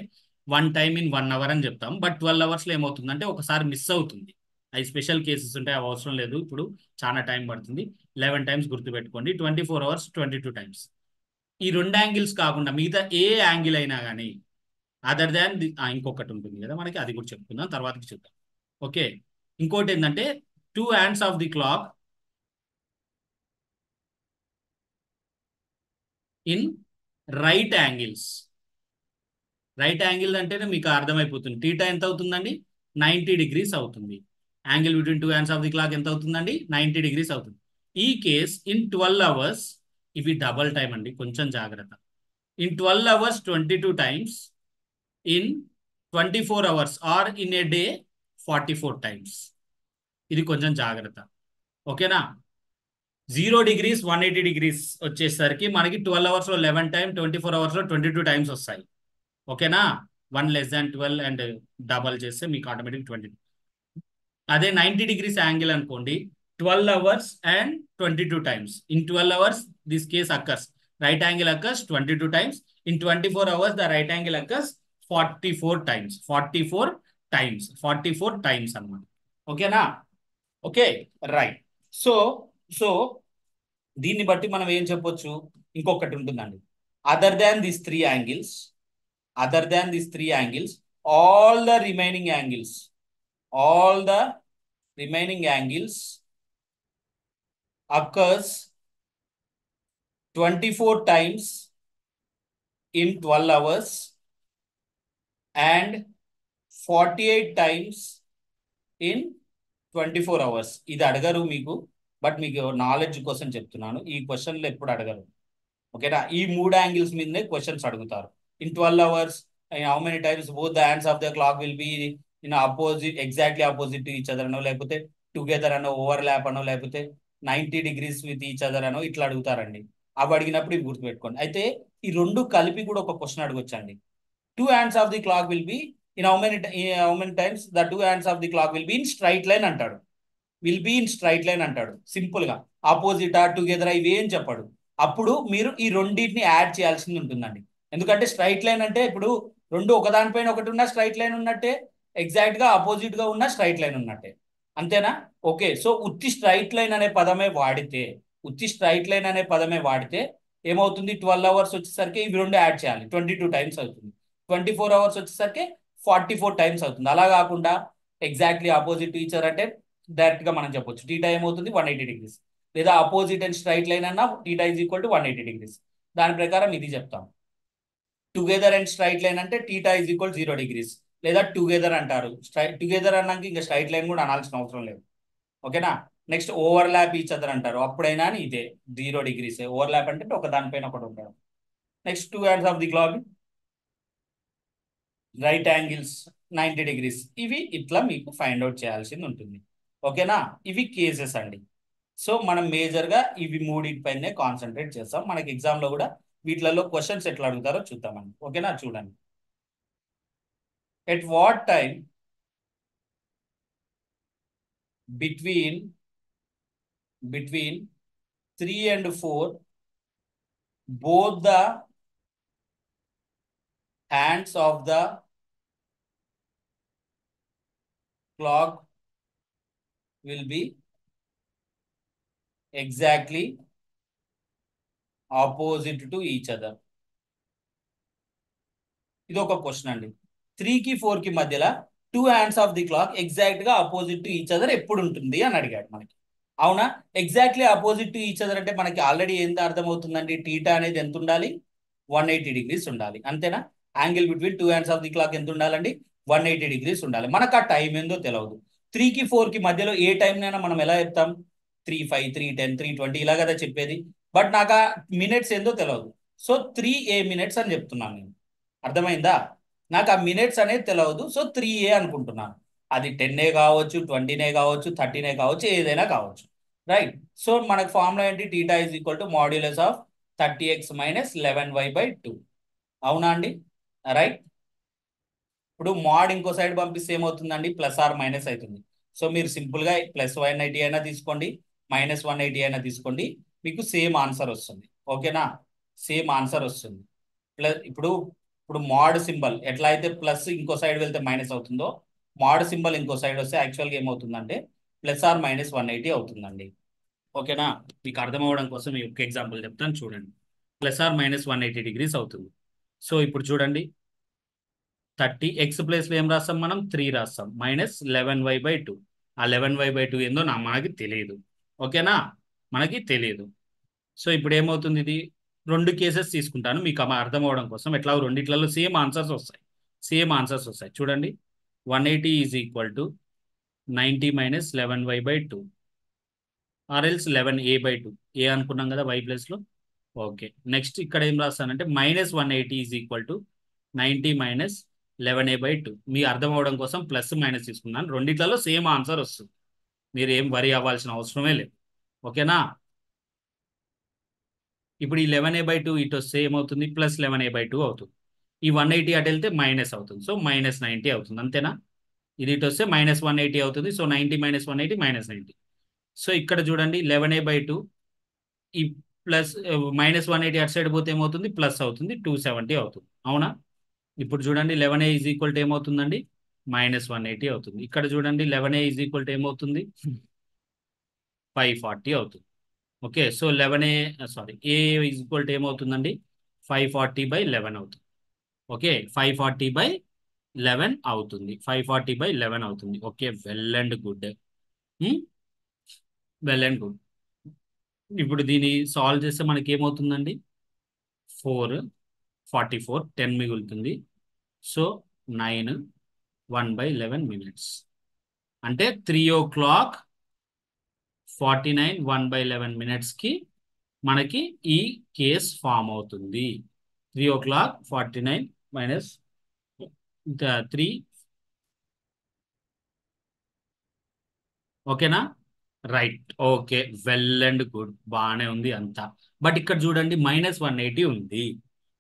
1 టైమ్ ఇన్ 1 అవర్ అని చెప్తాం. బట్ 12 అవర్స్ లో ఏమవుతుందంటే ఒకసారి మిస్ అవుతుంది. అవి స్పెషల్ కేసెస్ ఉంటాయి, అవి అవసరం లేదు, ఇప్పుడు చాలా టైం పడుతుంది. 11 టైమ్స్ గుర్తుపెట్టుకోండి. 24 అవర్స్ 22 టైమ్స్. ఈ రెండు యాంగిల్స్ కాకుండా మిగతా ఏ యాంగిల్ అయినా కానీ, అదర్ దాన్ ఇంకొకటి ఉంటుంది కదా మనకి, అది కూడా చెప్పుకుందాం, తర్వాతకి చూద్దాం. ఓకే, ఇంకోటి ఏంటంటే two hands of the clock in right angles. Right angle అంటేనే మీకు అర్థమైపోతుంది. టీటా ఎంత అవుతుందండి? 90 degrees అవుతుంది. Angle between two hands of the clock ఎంత అవుతుందండి? 90 degrees అవుతుంది. ఈ కేస్ ఇన్ 12 hours, ఇవి డబల్ టైం అండి, కొంచెం జాగ్రత్త. ఇన్ 12 hours 22 times, ఇన్ 24 hours or in a day 44 times. ఇది కొంచెం జాగ్రత్త, ఓకేనా? 0 degrees 180 degrees వచ్చేసరికి మనకి 12 hours లో 11 టైం, 24 hours లో 22 times వస్తాయి, ఓకేనా? 1 less than 12 అండ్ డబల్ చేస్తే మీకు ఆటోమేటిక్ 20. అదే 90 degrees యాంగిల్ అనుకోండి, 12 hours and 22 times. In 12 hours this case occurs, right angle occurs 22 times. In 24 hours the right angle occurs 44 times. 44 times, 44 times అన్నమాట, ఓకేనా? Okay, right. So so దీన్ని బట్టి మనం ఏం చెప్పొచ్చు? ఇంకొకటి ఉంటుందండి, other than this three angles, other than these three angles, all the remaining angles occurs 24 times in 12 hours and 48 times in 24 hours. ఇది అడగరు మీకు, బట్ మీకు నాలెడ్జ్ కోసం చెప్తున్నాను. ఈ క్వశ్చన్లు ఎప్పుడు అడగరు, ఓకేనా? ఈ మూడు యాంగిల్స్ మీదనే క్వశ్చన్స్ అడుగుతారు. In 12 hours, how many times both the hands of the clock will be in opposite, exactly opposite to each other అనో, లేకపోతే టుగెదర్ అనో, ఓవర్లాప్ అనో, లేకపోతే 90 degrees with each other అనో ఇట్లా అడుగుతారండి. అవి అడిగినప్పుడు ఇవి గుర్తుపెట్టుకోండి. అయితే ఈ రెండు కలిపి కూడా ఒక question అడగొచ్చండి. 2 hands of the clock will be in how many times the 2 hands of the clock will be in straight line అంటాడు. Will be in straight line అంటాడు. సింపుల్ గా ఆపోజిటా టుగెదర్ ఇవి ఏం చెప్పాడు. అప్పుడు మీరు ఈ రెండింటిని యాడ్ చేయాల్సింది ఉంటుందండి. ఎందుకంటే స్ట్రైట్ లైన్ అంటే ఇప్పుడు రెండు ఒకదానిపైన ఒకటి ఉన్న స్ట్రైట్ లైన్ ఉన్నట్టే, ఎగ్జాక్ట్ గా ఆపోజిట్ గా ఉన్న స్ట్రైట్ లైన్ ఉన్నట్టే, అంతేనా? ఓకే, సో ఉత్తి స్ట్రైట్ లైన్ అనే పదమే వాడితే ఏమవుతుంది? 12 hours వచ్చేసరికి ఇవి రెండు యాడ్ చేయాలి, 22 times అవుతుంది. 24 hours వచ్చేసరికి 44 times అవుతుంది. అలా కాకుండా ఎగ్జాక్ట్లీ ఆపోజిట్ టీచర్ అంటే డైరెక్ట్ గా మనం చెప్పొచ్చు టీటా ఏమవుతుంది? 180 degrees. లేదా ఆపోజిట్ అండ్ స్ట్రైట్ లైన్ అన్న theta is equal to 180 degrees. దాని ప్రకారం ఇది చెప్తాం. టుగెదర్ అండ్ స్ట్రైట్ లైన్ అంటే టీటా ఈజ్ ఈక్వల్ 0 degrees, లేదా టుగెదర్ అంటారు. టుగెదర్ అన్నాక ఇంకా స్ట్రైట్ లైన్ కూడా అనాల్సిన అవసరం లేదు, ఓకేనా? నెక్స్ట్ ఓవర్లాప్ ఈచ్ అదర్ అంటారు, అప్పుడైనా ఇదే 0 degrees. ఓవర్లాప్ అంటే ఒక దానిపైన ఒకటి ఉంటాడు. Next 2 hands of the clock right angles 90 degrees. ఇవి ఇట్లా మీకు ఫైండ్ అవుట్ చేయాల్సింది ఉంటుంది, ఓకేనా? ఇవి కేసెస్ అండి. సో మనం మేజర్గా ఇవి మూడింటిపైనే కాన్సన్ట్రేట్ చేస్తాం. మనకి ఎగ్జామ్లో కూడా వీటిలలో క్వశ్చన్స్ ఎట్లా అడుగుతారో చూద్దామండి, ఓకేనా? చూడండి. At what time between 3 and 4 both the hands of the clock will be exactly opposite to each other. ఇది ఒక క్వశ్చన్ అండి. 3కి 4కి మధ్యలో 2 hands of the clock exact గా ఆపోజిట్ టు ఈచ్ అదర్ ఎప్పుడు ఉంటుంది అని అడిగాడు మనకి. అవునా? Exactly opposite to each other అంటే మనకి ఆల్రెడీ ఎంత అర్థమవుతుందండి? టీటా అనేది ఎంత ఉండాలి? 180 degrees ఉండాలి, అంతేనా? Angle between 2 hands of the clock ఎంత ఉండాలండి? 180 degrees ఉండాలి. మనకు ఆ టైం ఏందో తెలియదు. 3కి 4కి మధ్యలో ఏ టైంనైనా మనం ఎలా చెప్తాం? 3:05, 3:10, 3:20 ఇలా కదా చెప్పేది. బట్ నాకు ఆ మినిట్స్ ఏందో తెలియదు. సో 3A minutes అని చెప్తున్నాను నేను, అర్థమైందా? నాకు ఆ మినిట్స్ అనేది తెలియదు, సో 3A అనుకుంటున్నాను. అది 10A కావచ్చు, 20A కావచ్చు, 30A కావచ్చు, ఏదైనా కావచ్చు, రైట్? సో మనకు ఫార్ములా ఏంటి? Theta is equal to modulus of 30x minus 11y/2. అవునా అండి? రైట్. ఇప్పుడు మాడ్ ఇంకో సైడ్ పంపిస్తే ఏమవుతుందండి? ప్లస్ ఆర్ మైనస్ అవుతుంది. సో మీరు సింపుల్గా +180 అయినా తీసుకోండి, -180 అయినా తీసుకోండి, మీకు సేమ్ ఆన్సర్ వస్తుంది, ఓకేనా? సేమ్ ఆన్సర్ వస్తుంది. ప్లస్ ఇప్పుడు మాడ్ సింబల్ ఎట్లా అయితే ప్లస్ ఇంకో సైడ్ వెళ్తే మైనస్ అవుతుందో, మాడ్ సింబల్ ఇంకో సైడ్ వస్తే యాక్చువల్గా ఏమవుతుందంటే +or-180 అవుతుందండి, ఓకేనా? మీకు అర్థం అవ్వడం కోసం ఈ ఒక్క ఎగ్జాంపుల్ చెప్తాను, చూడండి. +or-180 degrees అవుతుంది. సో ఇప్పుడు చూడండి, 30x ప్లేస్లో ఏం రాస్తాం మనం? 3 రాస్తాం, -11y/2. ఆ 11y/2 ఏందో మనకి తెలియదు. ఓకేనా, మనకి తెలియదు. సో ఇప్పుడు ఏమవుతుంది, ఇది 2 కేసెస్ తీసుకుంటాను మీకు అర్థం అవడం కోసం. ఎట్లా రెండిట్లలో సేమ్ ఆన్సర్స్ వస్తాయి, సేమ్ ఆన్సర్స్ వస్తాయి. చూడండి, 180 is equal to 90 minus 11y/2 ఆర్ఎల్స్ 11a/2. ఏ అనుకున్నాం కదా y ప్లేస్లో. ఓకే, నెక్స్ట్ ఇక్కడ ఏం రాస్తానంటే -180 is equal to 90 minus 11a/2. మీ అర్థం అవడం కోసం ప్లస్ మైనస్ తీసుకున్నాను. రెండిట్లలో సేమ్ ఆన్సర్ వస్తుంది, మీరు ఏం వరి అవ్వాల్సిన అవసరమే లేదు. ఓకేనా, ఇప్పుడు ఈ 11a/2 ఇటు వస్తే ఏమవుతుంది, ప్లస్ 11a/2 అవుతుంది. ఈ 180 అటు వెళ్తే మైనస్ అవుతుంది, సో -90 అవుతుంది. అంతేనా, ఇది ఇటు వస్తే -180 అవుతుంది. So 90 minus 180 -90. సో ఇక్కడ చూడండి 11a/2 ఈ ప్లస్ -180 అటు సైడ్ పోతే ఏమవుతుంది, ప్లస్ అవుతుంది, 270 అవుతుంది. అవునా, ఇప్పుడు చూడండి 11a ఈజ్ ఈక్వల్ టు ఏమవుతుందండి, -180 అవుతుంది. ఇక్కడ చూడండి 11a ఈజ్ ఈక్వల్ టు ఏమవుతుంది, 540 అవుతుంది. Okay, so 11a sorry A is equal to ఏమవుతుందండి, 540/11 అవుతుంది. ఓకే, 540/11 అవుతుంది, 540/11 అవుతుంది. Okay, well and good, well and good. ఇప్పుడు దీన్ని సాల్వ్ చేస్తే మనకి ఏమవుతుందండి, 444 10 మిగులుతుంది. సో 9 1/11 మినిట్స్ అంటే 3:49 1/11 మినిట్స్కి మనకి ఈ కేస్ ఫామ్ అవుతుంది. 3:49 మైనస్ 3. ఓకేనా, right. Okay, well and good, బాగానే ఉంది అంతా. బట్ ఇక్కడ చూడండి -180 ఉంది.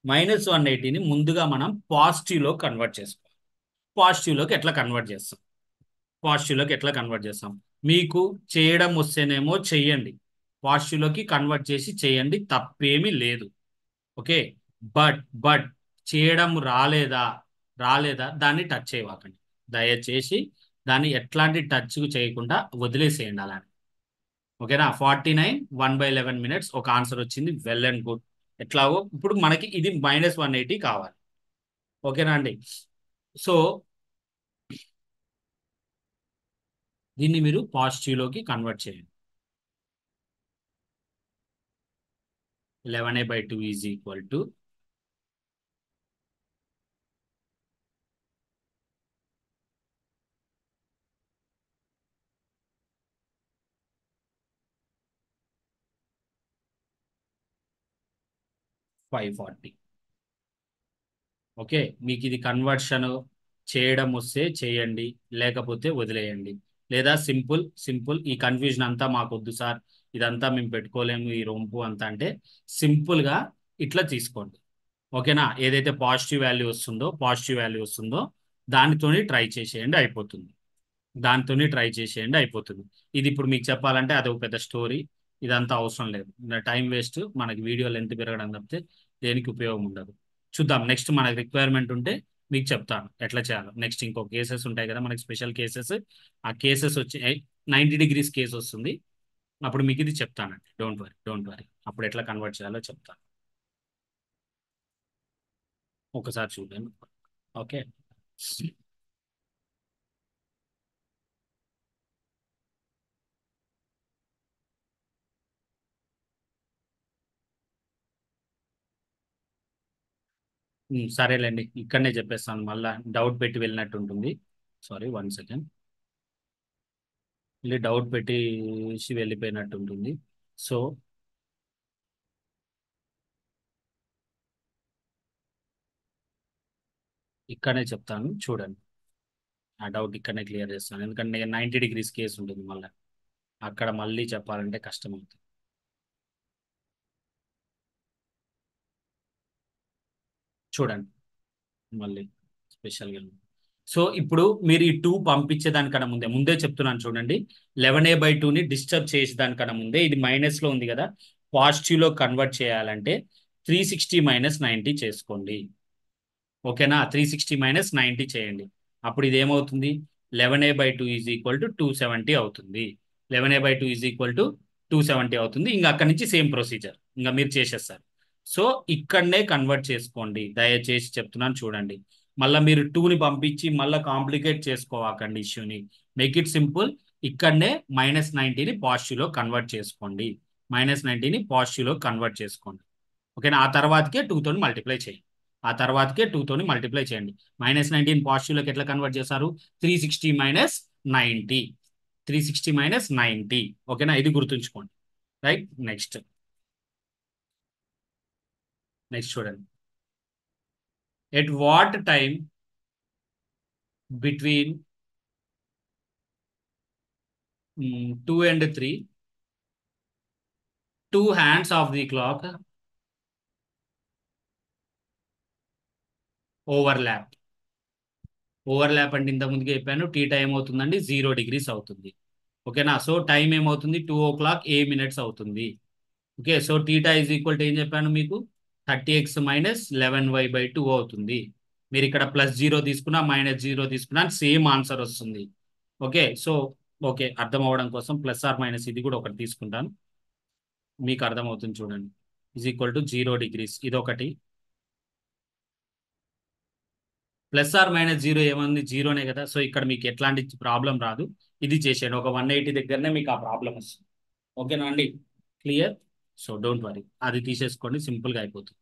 -180ని ముందుగా మనం పాజిటివ్లో కన్వర్ట్ చేసుకోవాలి. పాజిటివ్లోకి ఎట్లా కన్వర్ట్ చేస్తాం, పాజిటివ్లోకి ఎట్లా కన్వర్ట్ చేస్తాం, మీకు చేయడం వస్తేనేమో చెయ్యండి, పాజిటివ్లోకి కన్వర్ట్ చేసి చేయండి, తప్పేమీ లేదు. ఓకే, బట్ చేయడం రాలేదా దాన్ని టచ్ చేయవాకండి, దయచేసి దాన్ని ఎట్లాంటి టచ్ చేయకుండా వదిలేసేయండి అలానే. ఓకేనా, 49 1/11 మినిట్స్ ఒక ఆన్సర్ వచ్చింది, వెల్ అండ్ గుడ్. ఎట్లాగో ఇప్పుడు మనకి ఇది -180 కావాలి. ఓకేనా అండి, సో దీన్ని మీరు పాజిటివ్లోకి కన్వర్ట్ చేయండి. 11a/2 is equal to 540. Okay, మీకు ఇది కన్వర్షన్ చేయడం వస్తే చేయండి, లేకపోతే వదిలేయండి. లేదా సింపుల్ ఈ కన్ఫ్యూజన్ అంతా మాకు వద్దు సార్, ఇదంతా మేము పెట్టుకోలేము ఈ రొంపు అంతా అంటే సింపుల్గా ఇట్లా తీసుకోండి. ఓకేనా, ఏదైతే పాజిటివ్ వాల్యూ వస్తుందో దానితోని ట్రై చేసేయండి, అయిపోతుంది. ఇది ఇప్పుడు మీకు చెప్పాలంటే అది ఒక పెద్ద స్టోరీ, ఇదంతా అవసరం లేదు, టైం వేస్ట్, మనకి వీడియో లెంత్ పెరగడం తప్పితే దేనికి ఉపయోగం ఉండదు. చూద్దాం, నెక్స్ట్ మనకి రిక్వైర్మెంట్ ఉంటే మీకు చెప్తాను ఎట్లా చేయాలో. నెక్స్ట్ ఇంకో కేసెస్ ఉంటాయి కదా మనకి, స్పెషల్ కేసెస్. ఆ కేసెస్ వచ్చి 90 డిగ్రీస్ కేసు వస్తుంది, అప్పుడు మీకు ఇది చెప్తానండి. డోంట్ వరీ, అప్పుడు ఎట్లా కన్వర్ట్ చేయాలో చెప్తాను. ఒకసారి చూడండి. ఓకే, సరేలేండి, ఇక్కడనే చెప్పేస్తాను, మళ్ళీ డౌట్ పెట్టి వెళ్ళినట్టు ఉంటుంది. సారీ 1 సెకండ్, మళ్ళీ డౌట్ పెట్టేసి వెళ్ళిపోయినట్టు ఉంటుంది. సో ఇక్కడనే చెప్తాను చూడండి, ఆ డౌట్ ఇక్కడనే క్లియర్ చేస్తాను, ఎందుకంటే 90 డిగ్రీస్ కేసు ఉంటుంది, మళ్ళీ అక్కడ మళ్ళీ చెప్పాలంటే కష్టం అవుతుంది. చూడండి మళ్ళీ స్పెషల్గా. సో ఇప్పుడు మీరు ఈ 2 పంపించే దానికన్నా ముందే చెప్తున్నాను చూడండి, 11a/2ని డిస్టర్బ్ చేసే దానికన్నా ముందే ఇది మైనస్లో ఉంది కదా, పాజిటివ్లో కన్వర్ట్ చేయాలంటే 360 - 90 చేసుకోండి. ఓకేనా, 360 - 90 చేయండి, అప్పుడు ఇది ఏమవుతుంది, 11a/2 ఈజ్ ఈక్వల్ టు 270 అవుతుంది. 11a/2 ఈజ్ ఈక్వల్ టు 270 అవుతుంది. ఇంకా అక్కడి నుంచి సేమ్ ప్రొసీజర్ ఇంకా మీరు చేసేస్తారు. సో ఇక్కడనే కన్వర్ట్ చేసుకోండి, దయచేసి చెప్తున్నాను చూడండి. మళ్ళీ మీరు 2ని పంపించి మళ్ళీ కాంప్లికేట్ చేసుకోవాకండి ఇష్యూని. మేక్ ఇట్ సింపుల్, ఇక్కడనే -90ని పాజిటివ్లో కన్వర్ట్ చేసుకోండి. -90ని పాజిటివ్లో కన్వర్ట్ చేసుకోండి. ఓకేనా? ఆ తర్వాతకే 2తోని మల్టిప్లై చేయండి. ఆ తర్వాతకే 2తోని మల్టిప్లై చేయండి. -19 పాజిటివ్లోకి ఎట్లా కన్వర్ట్ చేస్తారు? 360 - 90. 360 - 90. ఓకేనా? ఇది గుర్తుంచుకోండి. రైట్. నెక్స్ట్ చూడండి. At what time between 2 and 3 2 hands of the clock overlap. Overlap అంటే ఇంత ముందుకు చెప్పాను. టీ టైం అవుతుందండి 0 degrees అవుతుంది. ఓకేనా? సో టైం ఏమవుతుంది? 2 o'clock A minutes అవుతుంది. Okay. So theta is equal to ఏం చెప్పాను మీకు? 30x - 11y/2 అవుతుంది. మీరు ఇక్కడ +0 తీసుకున్నా -0 తీసుకున్నా సేమ్ ఆన్సర్ వస్తుంది. ఓకే. సో ఓకే, అర్థం అవ్వడం కోసం +or- ఇది కూడా ఒకటి తీసుకుంటాను, మీకు అర్థమవుతుంది చూడండి. ఈజ్ ఈక్వల్ టు 0 degrees ఇదొకటి. +or- ఏముంది? జీరోనే కదా. సో ఇక్కడ మీకు ఎట్లాంటి ప్రాబ్లం రాదు. ఇది చేసేయండి. ఒక 180 దగ్గరనే మీకు ఆ ప్రాబ్లం వస్తుంది. ఓకేనా అండి? క్లియర్? సో డోంట్ వరీ, అది తీసేసుకోండి, సింపుల్గా అయిపోతుంది.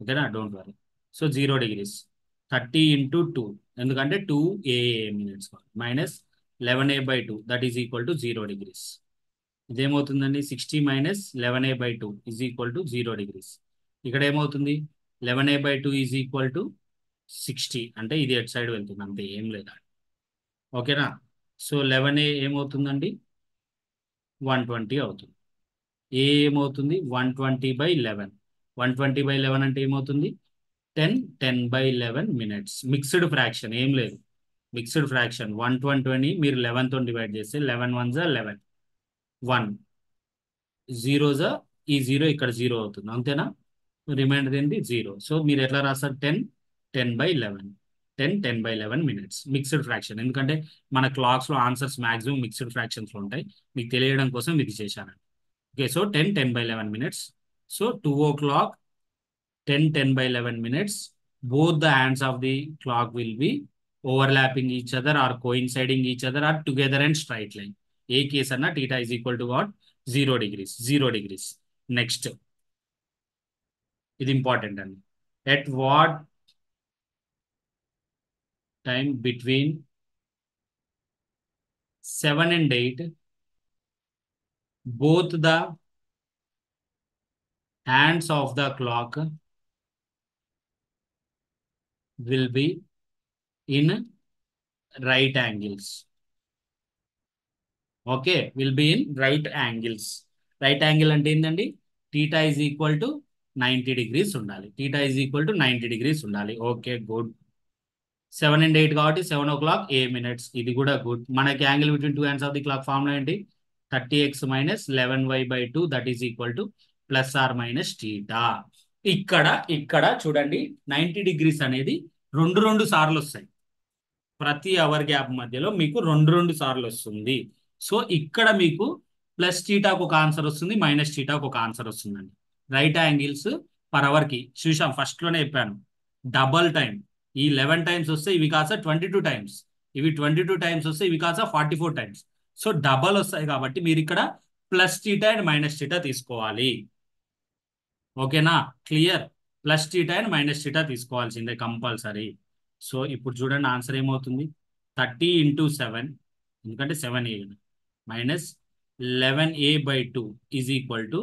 ఓకేనా? Don't worry. సో 0 degrees 30 × 2, ఎందుకంటే 2 AA minutes -11A/2 that is equal to 0 degrees. ఇదేమవుతుందండి? 60 - 11A/2 is equal to 0 degrees. ఇక్కడ ఏమవుతుంది? 11A/2 ఈజ్ ఈక్వల్ టు 60, అంటే ఇది ఎట్ సైడ్ వెళ్తుంది, అంతే, ఏం లేదా. ఓకేనా? సో 11A ఏమవుతుందండి? 120 అవుతుంది. ఏ ఏమవుతుంది? 120/11. 120/11 అంటే ఏమవుతుంది? 10 minutes. మిక్స్డ్ ఫ్రాక్షన్ ఏం లేదు. మిక్స్డ్ ఫ్రాక్షన్ 120ని మీరు 11తో డివైడ్ చేస్తే 11 1s 11, 1 0s, ఈ 0 ఇక్కడ 0 అవుతుంది, అంతేనా? రిమైండర్ ఏంటి? 0. సో మీరు ఎట్లా రాస్తారు? 10 10/11. 10 minutes మిక్స్డ్ ఫ్రాక్షన్, ఎందుకంటే మన క్లాక్స్లో ఆన్సర్స్ మాక్సిమం మిక్స్డ్ ఫ్రాక్షన్స్లో ఉంటాయి. మీకు తెలియడం కోసం ఇది చేశాను. Okay. So 10 minutes. So 2 o'clock 10 minutes. Both the hands of the clock will be overlapping each other or coinciding each other or together in straight line. A case అన్నా theta is equal to what? 0 degrees. 0 degrees. Next ఇది important అండి. At what time between 7 and 8 both the hands of the clock will be in right angles. Okay, will be in right angles. Right angle అంటే ఏంటండి? Theta is equal to 90 degrees ఉండాలి. Theta is equal to 90 degrees ఉండాలి. Okay, good. 7 and 8 కాబట్టి 7 o'clock A minutes, ఇది కూడా good. మనకి angle between 2 hands of the clock formula ఏంటి? 30x - 11y/2 that is equal to +or- theta. ఇక్కడ చూడండి, 90 degrees అనేది రెండు సార్లు వస్తాయి. ప్రతి అవర్ గ్యాప్ మధ్యలో మీకు రెండు సార్లు వస్తుంది. సో ఇక్కడ మీకు +θకు ఒక ఆన్సర్ వస్తుంది, -θకు ఒక ఆన్సర్ వస్తుందండి. రైట్ యాంగిల్స్ పర్ అవర్కి చూసాం, ఫస్ట్లోనే చెప్పాను. డబల్ టైం, ఈ 11 times వస్తే ఇవి కాస్త 22 times, ఇవి 22 times వస్తే ఇవి కాస్త 44 times. సో డబల్ వస్తాయి కాబట్టి మీరు ఇక్కడ +θ అండ్ -θ తీసుకోవాలి. ఓకేనా? క్లియర్? +θ అండ్ -θ తీసుకోవాల్సిందే కంపల్సరీ. సో ఇప్పుడు చూడండి ఆన్సర్ ఏమవుతుంది? 30 × 7, ఎందుకంటే 7A -11A/2 is equal to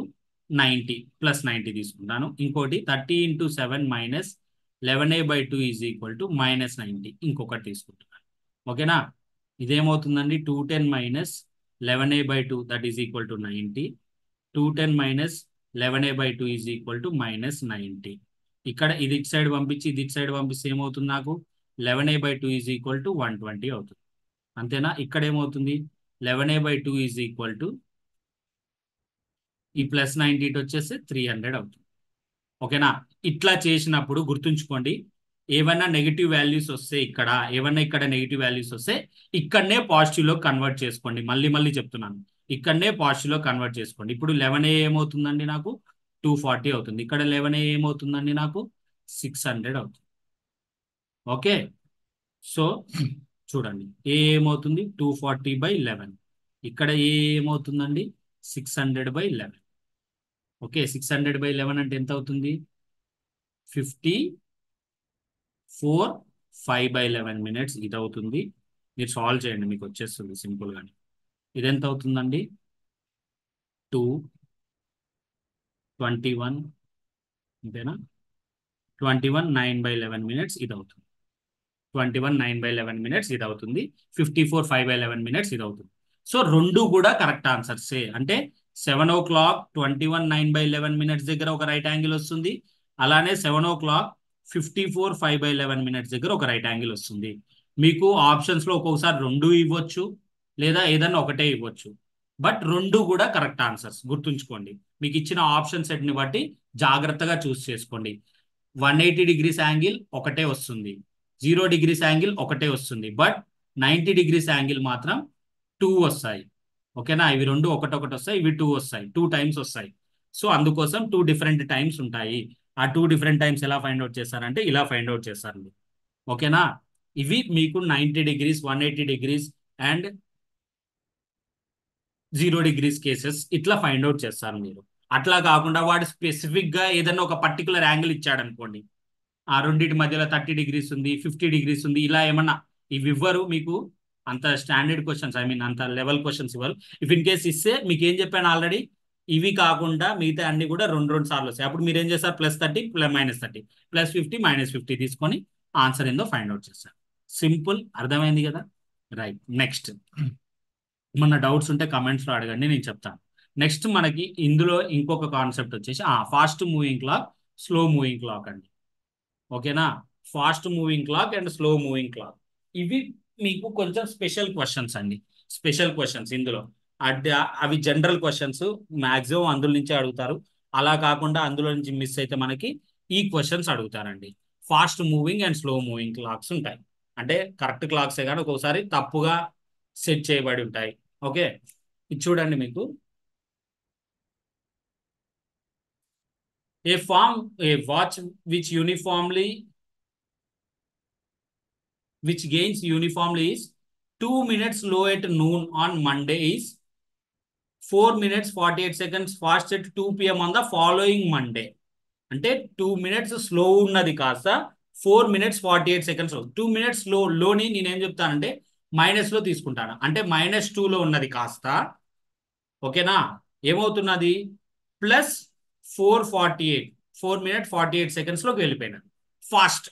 90, +90 తీసుకుంటాను. ఇంకోటి 30 × 7 -11A/2 ఈజ్ ఈక్వల్ టు -90, ఇంకొకటి తీసుకుంటున్నాను. ఓకేనా? ఇదేమవుతుందండి? 210 - 11A/2 that is equal to 90. 210 - 11A/2 is equal to -90. ఇక్కడ ఇది ఇటు సైడ్ పంపించి ఇది ఇటు సైడ్ పంపిస్తే ఏమవుతుంది నాకు? 11A/2 ఈజ్ ఈక్వల్ టు 120 అవుతుంది, అంతేనా? ఇక్కడ ఏమవుతుంది? 11A/2 ఈజ్ ఈక్వల్ టు ఈ +90 ఇటు వచ్చేస్తే 300 అవుతుంది. ఓకేనా? ఇట్లా చేసినప్పుడు గుర్తుంచుకోండి, ఏవైనా నెగిటివ్ వాల్యూస్ వస్తే ఇక్కడ నెగిటివ్ వాల్యూస్ వస్తే ఇక్కడనే పాజిటివ్లో కన్వర్ట్ చేసుకోండి. మళ్ళీ చెప్తున్నాను, ఇక్కడనే పాజిటివ్లో కన్వర్ట్ చేసుకోండి. ఇప్పుడు 11A ఏమవుతుందండి నాకు? 240 అవుతుంది. ఇక్కడ 11A ఏమవుతుందండి నాకు? 600 అవుతుంది. ఓకే. సో చూడండి, ఏ ఏమవుతుంది? 240/11. ఇక్కడ ఏమవుతుందండి 600/11. ఓకే 600/11 అంటే ఎంత అవుతుంది 54 5/11 మినిట్స్ ఇది అవుతుంది. మీరు సాల్వ్ చేయండి మీకు వచ్చేస్తుంది సింపుల్గానే. ఇది ఎంత అవుతుందండి 221 అంతేనా 21 9/11 మినిట్స్ ఇది అవుతుంది. 21 9/11 మినిట్స్ ఇది అవుతుంది. 54 5/11 మినిట్స్ ఇది అవుతుంది. సో రెండు కూడా కరెక్ట్ ఆన్సర్సే. అంటే 7 o'clock 21 9/11 మినిట్స్ దగ్గర ఒక రైట్ యాంగిల్ వస్తుంది. అలానే 7 o'clock 54 5/11 మినిట్స్ దగ్గర ఒక రైట్ యాంగిల్ వస్తుంది. మీకు ఆప్షన్స్ లో ఒక్కొక్కసారి రెండు ఇవ్వచ్చు లేదా ఏదన్నా ఒకటే ఇవ్వచ్చు. బట్ రెండు కూడా కరెక్ట్ ఆన్సర్స్ గుర్తుంచుకోండి. మీకు ఇచ్చిన ఆప్షన్ సెట్ ని బట్టి జాగ్రత్తగా చూస్ చేసుకోండి. 180 degrees యాంగిల్ ఒకటే వస్తుంది. 0 degrees యాంగిల్ ఒకటే వస్తుంది. బట్ 90 degrees యాంగిల్ మాత్రం 2 వస్తాయి. ఓకేనా ఇవి రెండు ఒకటొకటి వస్తాయి, ఇవి 2 వస్తాయి, 2 టైమ్స్ వస్తాయి. సో అందుకోసం 2 డిఫరెంట్ టైమ్స్ ఉంటాయి. ఆ 2 డిఫరెంట్ టైమ్స్ ఎలా ఫైండ్ అవుట్ చేస్తారంటే ఇలా ఫైండ్ అవుట్ చేస్తారండి. ఓకేనా ఇవి మీకు 90 degrees 180 degrees and 0 degrees cases ఇట్లా ఫైండ్ అవుట్ చేస్తారు మీరు. అట్లా కాకుండా వాడు స్పెసిఫిక్ గా ఏదైనా ఒక పర్టికులర్ యాంగిల్ ఇచ్చాడు అనుకోండి, ఆ రెండింటి మధ్యలో 30 degrees ఉంది 50 degrees ఉంది ఇలా ఏమన్నా ఇవి ఇవ్వరు మీకు. అంత స్టాండర్డ్ క్వశ్చన్స్ ఐ మీన్ అంత లెవెల్ క్వశ్చన్స్ ఇవ్వరు. ఇఫ్ ఇన్ కేస్ ఇస్తే మీకు ఏం చెప్పాను ఆల్రెడీ, ఇవి కాకుండా మిగతా అన్ని కూడా రెండు రెండు సార్లు వస్తాయి. అప్పుడు మీరు ఏం చేస్తారు +30 -30 +50 -50 తీసుకొని ఆన్సర్ ఏందో ఫైండ్ అవుట్ చేస్తారు. సింపుల్ అర్థమైంది కదా. రైట్ నెక్స్ట్ మన డౌట్స్ ఉంటే కమెంట్స్ లో అడగండి నేను చెప్తాను. నెక్స్ట్ మనకి ఇందులో ఇంకొక కాన్సెప్ట్ వచ్చేసి fast moving clock slow moving clock అండి. ఓకేనా fast moving clock and slow moving clock ఇవి మీకు కొంచెం స్పెషల్ క్వశ్చన్స్ అండి. స్పెషల్ క్వశ్చన్స్ ఇందులో అవి జనరల్ క్వశ్చన్స్ మాక్సిమం అందులో నుంచి అడుగుతారు. అలా కాకుండా అందులో నుంచి మిస్ అయితే మనకి ఈ క్వశ్చన్స్ అడుగుతారండి. Fast moving and slow moving clocks ఉంటాయి. అంటే కరెక్ట్ క్లాక్సే కానీ ఒక్కొక్కసారి తప్పుగా సెట్ చేయబడి ఉంటాయి. ఓకే ఇది చూడండి మీకు a watch which uniformly which gains uniformly is 2 minutes low at noon on Monday is 4 minutes 48 seconds fast at 2 p.m. on the following Monday. అంటే 2 minutes స్లో ఉన్నది కాస్త 4 minutes 48 seconds 2 minutes లోని నేనేం చెప్తానంటే మైనస్ లో తీసుకుంటాను. అంటే -2లో ఉన్నది కాస్త ఓకేనా ఏమవుతున్నది +448 4 minutes 48 seconds లోకి వెళ్ళిపోయినది ఫాస్ట్.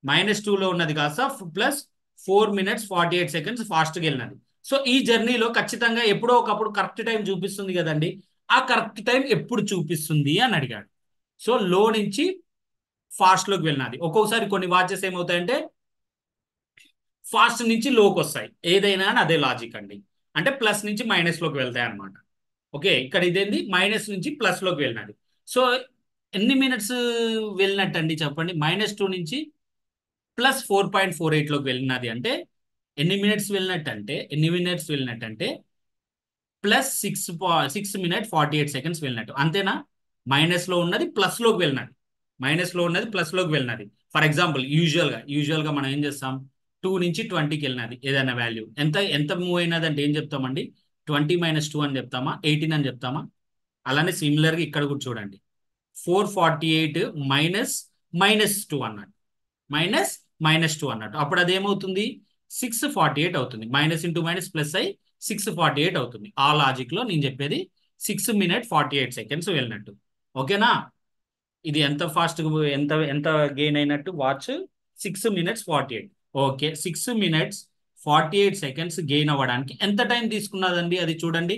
-2లో ఉన్నది కాస్త +4 minutes 48 seconds ఫాస్ట్గా వెళ్ళినది. సో ఈ జర్నీలో ఖచ్చితంగా ఎప్పుడో ఒకప్పుడు కరెక్ట్ టైం చూపిస్తుంది కదండి. ఆ కరెక్ట్ టైం ఎప్పుడు చూపిస్తుంది అని అడిగాడు. సో లో నుంచి ఫాస్ట్లోకి వెళ్ళినది. ఒక్కొక్కసారి కొన్ని వాచెస్ ఏమవుతాయంటే ఫాస్ట్ నుంచి లోకి వస్తాయి. ఏదైనా అదే లాజిక్ అండి. అంటే ప్లస్ నుంచి మైనస్లోకి వెళ్తాయి అనమాట. ఓకే ఇక్కడ ఇదేంది మైనస్ నుంచి ప్లస్లోకి వెళ్ళినది. సో ఎన్ని మినిట్స్ వెళ్ళినట్టు అండి చెప్పండి. -2 నుంచి +4.48లోకి వెళ్ళినది అంటే ఎన్ని మినిట్స్ వెళ్ళినట్టు అంటే +6 minutes 48 seconds వెళ్ళినట్టు అంతేనా. మైనస్లో ఉన్నది ప్లస్లోకి వెళ్ళినది. ఫర్ ఎగ్జాంపుల్ యూజువల్గా మనం ఏం చేస్తాం 2 నుంచి 20కి వెళ్ళినది ఏదైనా వాల్యూ ఎంత ఎంత మూవ్ అయినది అంటే ఏం చెప్తామండి 20 - 2 అని చెప్తామా 18 అని చెప్తామా. అలానే సిమిలర్గా ఇక్కడ కూడా చూడండి 448 -2 అన్నట్టు -2 అన్నట్టు అప్పుడు అదేమవుతుంది 648 అవుతుంది. మైనస్ ఇంటూ మైనస్ ప్లస్ అయి 648 అవుతుంది. ఆ లాజిక్ లో నేను చెప్పేది 6 minutes 48 seconds వెళ్ళినట్టు. ఓకేనా ఇది ఎంత ఫాస్ట్ ఎంత ఎంత గెయిన్ అయినట్టు watch 6 minutes 48. Okay 6 minutes 48 seconds gain అవ్వడానికి ఎంత టైం తీసుకున్నదండి అది చూడండి.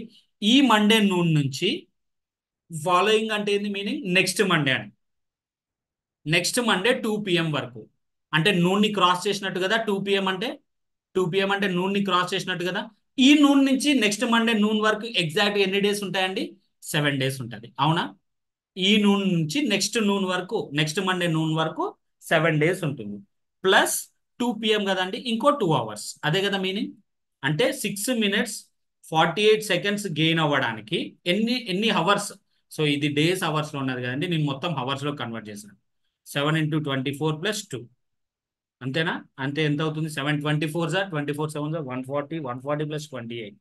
ఈ మండే నూన్ నుంచి ఫాలోయింగ్ అంటే ఏంది మీనింగ్ నెక్స్ట్ మండే 2 PM వరకు అంటే నూన్ని క్రాస్ చేసినట్టు కదా 2 PM అంటే నూన్ని క్రాస్ చేసినట్టు కదా. ఈ నూన్ నుంచి నెక్స్ట్ మండే నూన్ వరకు ఎగ్జాక్ట్ ఎన్ని డేస్ ఉంటాయండి 7 days ఉంటుంది. అవునా ఈ నూన్ నుంచి నెక్స్ట్ మండే నూన్ వరకు 7 days ఉంటుంది. ప్లస్ 2 PM కదండి ఇంకో 2 hours అదే కదా మీనింగ్. అంటే 6 minutes 48 seconds గెయిన్ అవ్వడానికి ఎన్ని అవర్స్. సో ఇది డేస్ అవర్స్లో ఉన్నది కదండి నేను మొత్తం అవర్స్లో కన్వర్ట్ చేశాను. 7 × 24 + 2 అంతేనా. అంతే ఎంత అవుతుంది 7 24 140 140 + 28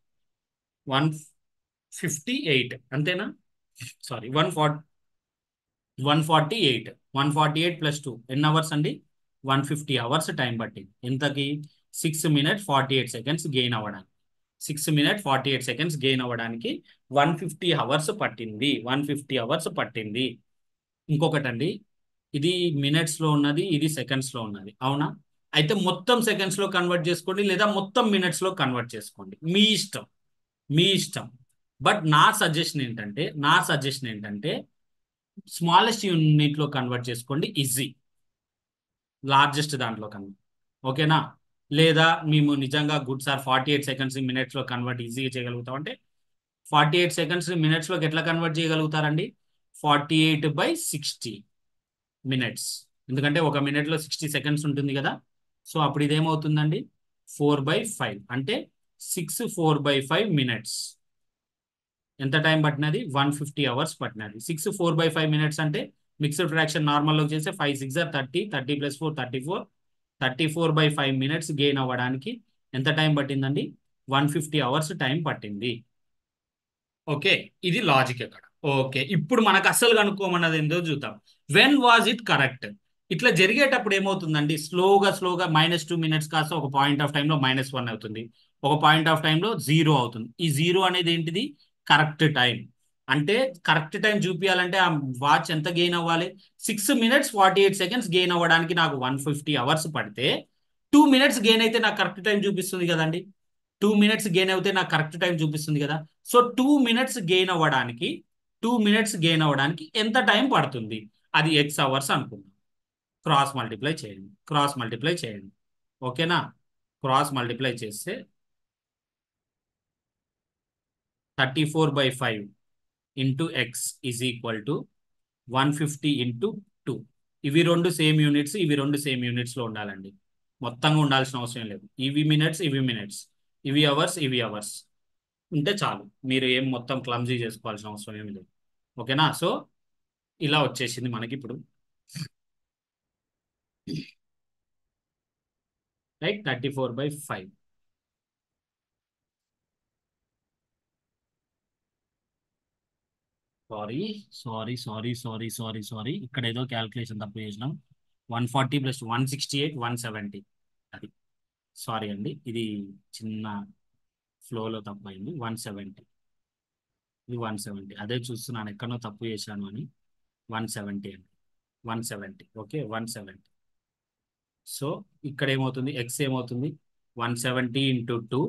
158 అంతేనా? సారీ 148 148 ప్లస్ 2 ఎన్ని అవర్స్ అండి? 150 అవర్స్ టైం పట్టింది. ఎంతకి? 6 minutes 48 seconds గెయిన్ అవ్వడానికి. 6 minutes 48 seconds గెయిన్ అవ్వడానికి 150 అవర్స్ పట్టింది. 150 అవర్స్ పట్టింది. ఇంకొకటండి, ఇది మినిట్స్లో ఉన్నది, ఇది సెకండ్స్లో ఉన్నది, అవునా? అయితే మొత్తం సెకండ్స్లో కన్వర్ట్ చేసుకోండి, లేదా మొత్తం మినిట్స్లో కన్వర్ట్ చేసుకోండి, మీ ఇష్టం, మీ ఇష్టం. బట్ నా సజెషన్ ఏంటంటే స్మాలెస్ట్ యూనిట్లో కన్వర్ట్ చేసుకోండి, ఈజీ. లార్జెస్ట్ దాంట్లో కన్వర్ట్, ఓకేనా? లేదా మేము నిజంగా గుడ్ సార్ 48 seconds మినిట్స్లో కన్వర్ట్ ఈజీగా చేయగలుగుతాం అంటే 48 seconds మినిట్స్లోకి ఎట్లా కన్వర్ట్ చేయగలుగుతారండి? 48/60 minutes. ఎందుకంటే ఒక మినిట్లో 60 seconds ఉంటుంది కదా. సో అప్పుడు ఇదేమవుతుందండి? 4/5 అంటే 6 4/5 minutes. ఎంత టైం పట్టినది? 150 hours పట్టినది. 6 4/5 minutes అంటే మిక్స్డ్ ఫ్రాక్షన్ నార్మల్లోకి చేస్తే 5 6 30, 30 + 4 34, 34/5 minutes గెయిన్ అవ్వడానికి ఎంత టైం పట్టిందండి? 150 hours టైం పట్టింది. ఓకే, ఇది లాజిక్ ఇక్కడ. ఓకే, ఇప్పుడు మనకు అస్సలు కనుక్కోమన్నది ఏందో చూద్దాం. When was it correct? ఇట్లా జరిగేటప్పుడు ఏమవుతుందండి? స్లోగా -2 minutes కాస్త ఒక పాయింట్ ఆఫ్ టైంలో -1 అవుతుంది, ఒక పాయింట్ ఆఫ్ టైంలో 0 అవుతుంది. ఈ 0 అనేది ఏంటిది? Correct time. అంటే కరెక్ట్ టైం చూపించాలంటే ఆ వాచ్ ఎంత గెయిన్ అవ్వాలి? 6 minutes 48 seconds గెయిన్ అవ్వడానికి నాకు 150 hours పడితే 2 minutes గెయిన్ అయితే నాకు కరెక్ట్ టైం చూపిస్తుంది కదండి. 2 minutes గెయిన్ అవుతే నాకు కరెక్ట్ టైం చూపిస్తుంది కదా. సో 2 minutes గెయిన్ అవ్వడానికి ఎంత టైం పడుతుంది? అది x hours అనుకుందాం. క్రాస్ మల్టిప్లై చేయండి, ఓకేనా? క్రాస్ మల్టిప్లై చేస్తే 34/5 into X is equal to 150 into 2. ఇవి రెండు సేమ్ యూనిట్స్లో ఉండాలండి. మొత్తంగా ఉండాల్సిన అవసరం లేదు. ఇవి మినిట్స్, ఇవి అవర్స్ ఉంటే చాలు. మీరు ఏం మొత్తం క్లమ్జీ చేసుకోవాల్సిన అవసరం ఏమి లేదు, ఓకేనా? సో ఇలా వచ్చేసింది మనకి ఇప్పుడు, రైట్? 34/5. సారీ, ఇక్కడ ఏదో క్యాల్కులేషన్ తప్పు చేసినాం. 140 + 168 170. అది సారీ అండి, ఇది చిన్న ఫ్లోలో తప్పు అయింది. 170, ఇది 170. అదే చూస్తున్నాను ఎక్కడో తప్పు చేశాను అని. 170 అండి, 170. ఓకే, 170. సో ఇక్కడ ఏమవుతుంది? ఎక్స్ ఏమవుతుంది? 170 ఇంటూ 2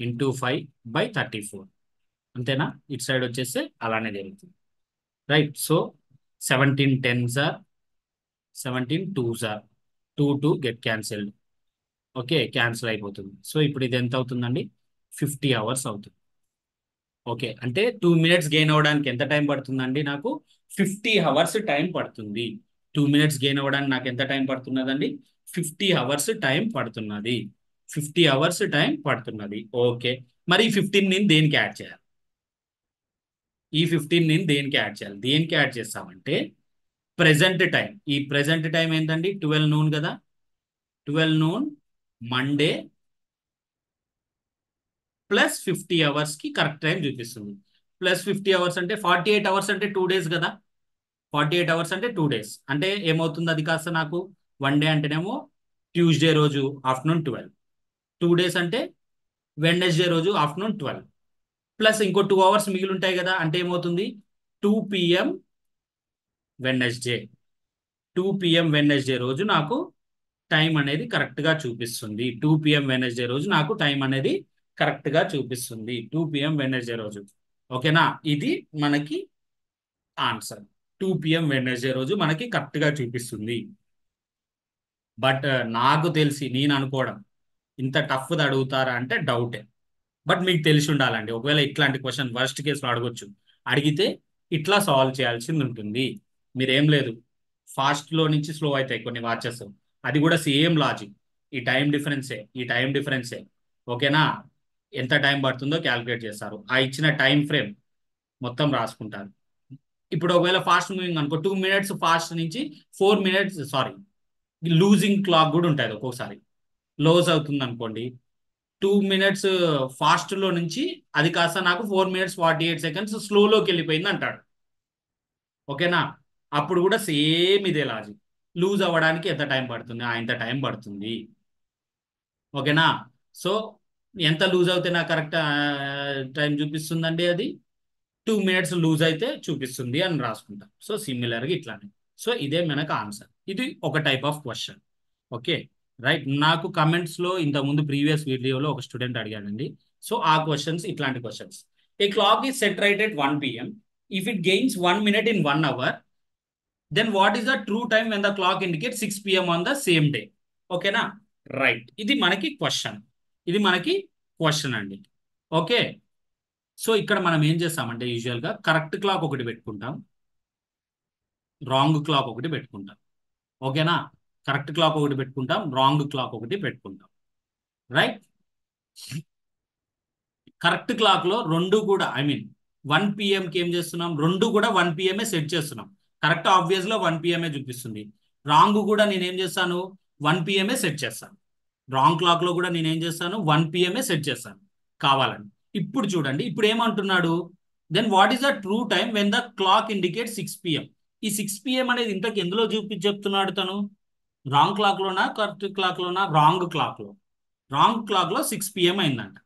ఇంటూ 5/34. అంతేనా? ఇటు సైడ్ వచ్చేస్తే అలానే జరుగుతుంది, right? So 17 10s are 17 2s are 2 get cancelled. Okay, cancel అయిపోతుంది. సో ఇప్పుడు ఇది ఎంత అవుతుందండి? 50 hours అవుతుంది. ఓకే, అంటే 2 minutes గెయిన్ అవ్వడానికి ఎంత టైం పడుతుందండి? నాకు 50 hours టైం పడుతుంది. 2 minutes గెయిన్ అవ్వడానికి నాకు ఎంత టైం పడుతున్నదండి? 50 hours టైం పడుతున్నది. 50 hours టైం పడుతున్నది. ఓకే, మరి ఈ 15 నేను దేనికి యాడ్ చేయాలి? దేనికి యాడ్ చేస్తామంటే ప్రెజెంట్ టైం. ఈ ప్రెజెంట్ టైం ఏంటండి? 12 noon కదా. 12 noon మండే ప్లస్ 50 hours కి కరెక్ట్ టైం చూపిస్తుంది. ప్లస్ 50 hours అంటే 48 hours అంటే 2 days కదా. 48 hours అంటే 2 days. అంటే ఏమవుతుంది? అది కాస్త నాకు 1 day అంటేనేమో ట్యూస్డే రోజు ఆఫ్టర్నూన్ 12, 2 days అంటే వెడ్నెస్డే రోజు ఆఫ్టర్నూన్ 12, ప్లస్ ఇంకో 2 hours మిగిలి ఉంటాయి కదా. అంటే ఏమవుతుంది? 2 PM వెడ్నెస్డే. 2 PM వెడ్నెస్డే రోజు నాకు టైం అనేది కరెక్ట్గా చూపిస్తుంది. 2 PM వెడ్నెస్డే రోజు నాకు టైం అనేది కరెక్ట్గా చూపిస్తుంది. 2 PM వెడ్నెస్డే రోజు, ఓకేనా? ఇది మనకి ఆన్సర్. 2 PM వెడ్నెస్డే రోజు మనకి కరెక్ట్గా చూపిస్తుంది. బట్ నాకు తెలిసి నేను అనుకోవడం, ఇంత టఫ్ది అడుగుతారా అంటే డౌటే. బట్ మీకు తెలిసి ఉండాలండి, ఒకవేళ ఇట్లాంటి క్వశ్చన్ వర్స్ట్ కేసులో అడగొచ్చు. అడిగితే ఇట్లా సాల్వ్ చేయాల్సింది ఉంటుంది. మీరేం లేదు, ఫాస్ట్లో నుంచి స్లో అవుతాయి కొన్ని వాచెస్, అది కూడా సేమ్ లాజిక్. ఈ టైం డిఫరెన్సే, ఓకేనా? ఎంత టైం పడుతుందో క్యాల్కులేట్ చేస్తారు. ఆ ఇచ్చిన టైం ఫ్రేమ్ మొత్తం రాసుకుంటారు. ఇప్పుడు ఒకవేళ ఫాస్ట్ మూవింగ్ అనుకో, 2 minutes ఫాస్ట్ నుంచి 4 minutes, సారీ, లూజింగ్ క్లాక్ కూడా ఉంటుంది. ఒక్కొక్కసారి లోస్ అవుతుంది అనుకోండి, 2 minutes ఫాస్ట్లో నుంచి అది కాస్త నాకు 4 minutes 48 seconds స్లోలోకి వెళ్ళిపోయింది అంటాడు. ఓకేనా? అప్పుడు కూడా సేమ్ ఇదే లాజిక్. లూజ్ అవ్వడానికి ఎంత టైం పడుతుంది? ఇంత టైం పడుతుంది. ఓకేనా? సో ఎంత లూజ్ అవుతే నాకు కరెక్ట్ టైం చూపిస్తుందండి? అది 2 minutes లూజ్ అయితే చూపిస్తుంది అని రాసుకుంటాం. సో సిమిలర్గా ఇట్లానే. సో ఇదే మనకు ఆన్సర్. ఇది ఒక type of question. Okay right. నాకు కమెంట్స్లో ఇంతకుముందు ప్రీవియస్ వీడియోలో ఒక స్టూడెంట్ అడిగాడండి. సో ఆ క్వశ్చన్స్ ఇట్లాంటి questions. A clock is set right at 1 PM. If it gains 1 minute in 1 hour, then what is the true time when the clock indicates 6 PM on the same day? ఓకేనా? Right. ఇది మనకి question అండి. Okay. So ఇక్కడ మనం ఏం చేస్తామంటే యూజువల్గా correct clock ఒకటి పెట్టుకుంటాం, రాంగ్ క్లాక్ ఒకటి పెట్టుకుంటాం. ఓకేనా? కరెక్ట్ క్లాక్ ఒకటి పెట్టుకుంటాం, రాంగ్ క్లాక్ ఒకటి పెట్టుకుంటాం. రైట్. కరెక్ట్ క్లాక్లో రెండు కూడా 1 PMకి ఏం చేస్తున్నాం? రెండు కూడా 1 PM సెట్ చేస్తున్నాం. కరెక్ట్ ఆబ్వియస్లో 1 PM చూపిస్తుంది. రాంగ్ కూడా నేనేం చేస్తాను? 1 PM సెట్ చేస్తాను. రాంగ్ క్లాక్లో కూడా నేనేం చేస్తాను? 1 PM సెట్ చేస్తాను కావాలని. ఇప్పుడు చూడండి, ఇప్పుడు ఏమంటున్నాడు? Then what is the true time when the clock indicate 6 PM. ఈ 6 PM అనేది ఇంతకు ఎందులో చెప్తున్నాడు తను? రాంగ్ క్లాక్లోనా కరెక్ట్ క్లాక్లోనా? రాంగ్ క్లాక్లో. రాంగ్ క్లాక్లో 6 PM అయిందంట.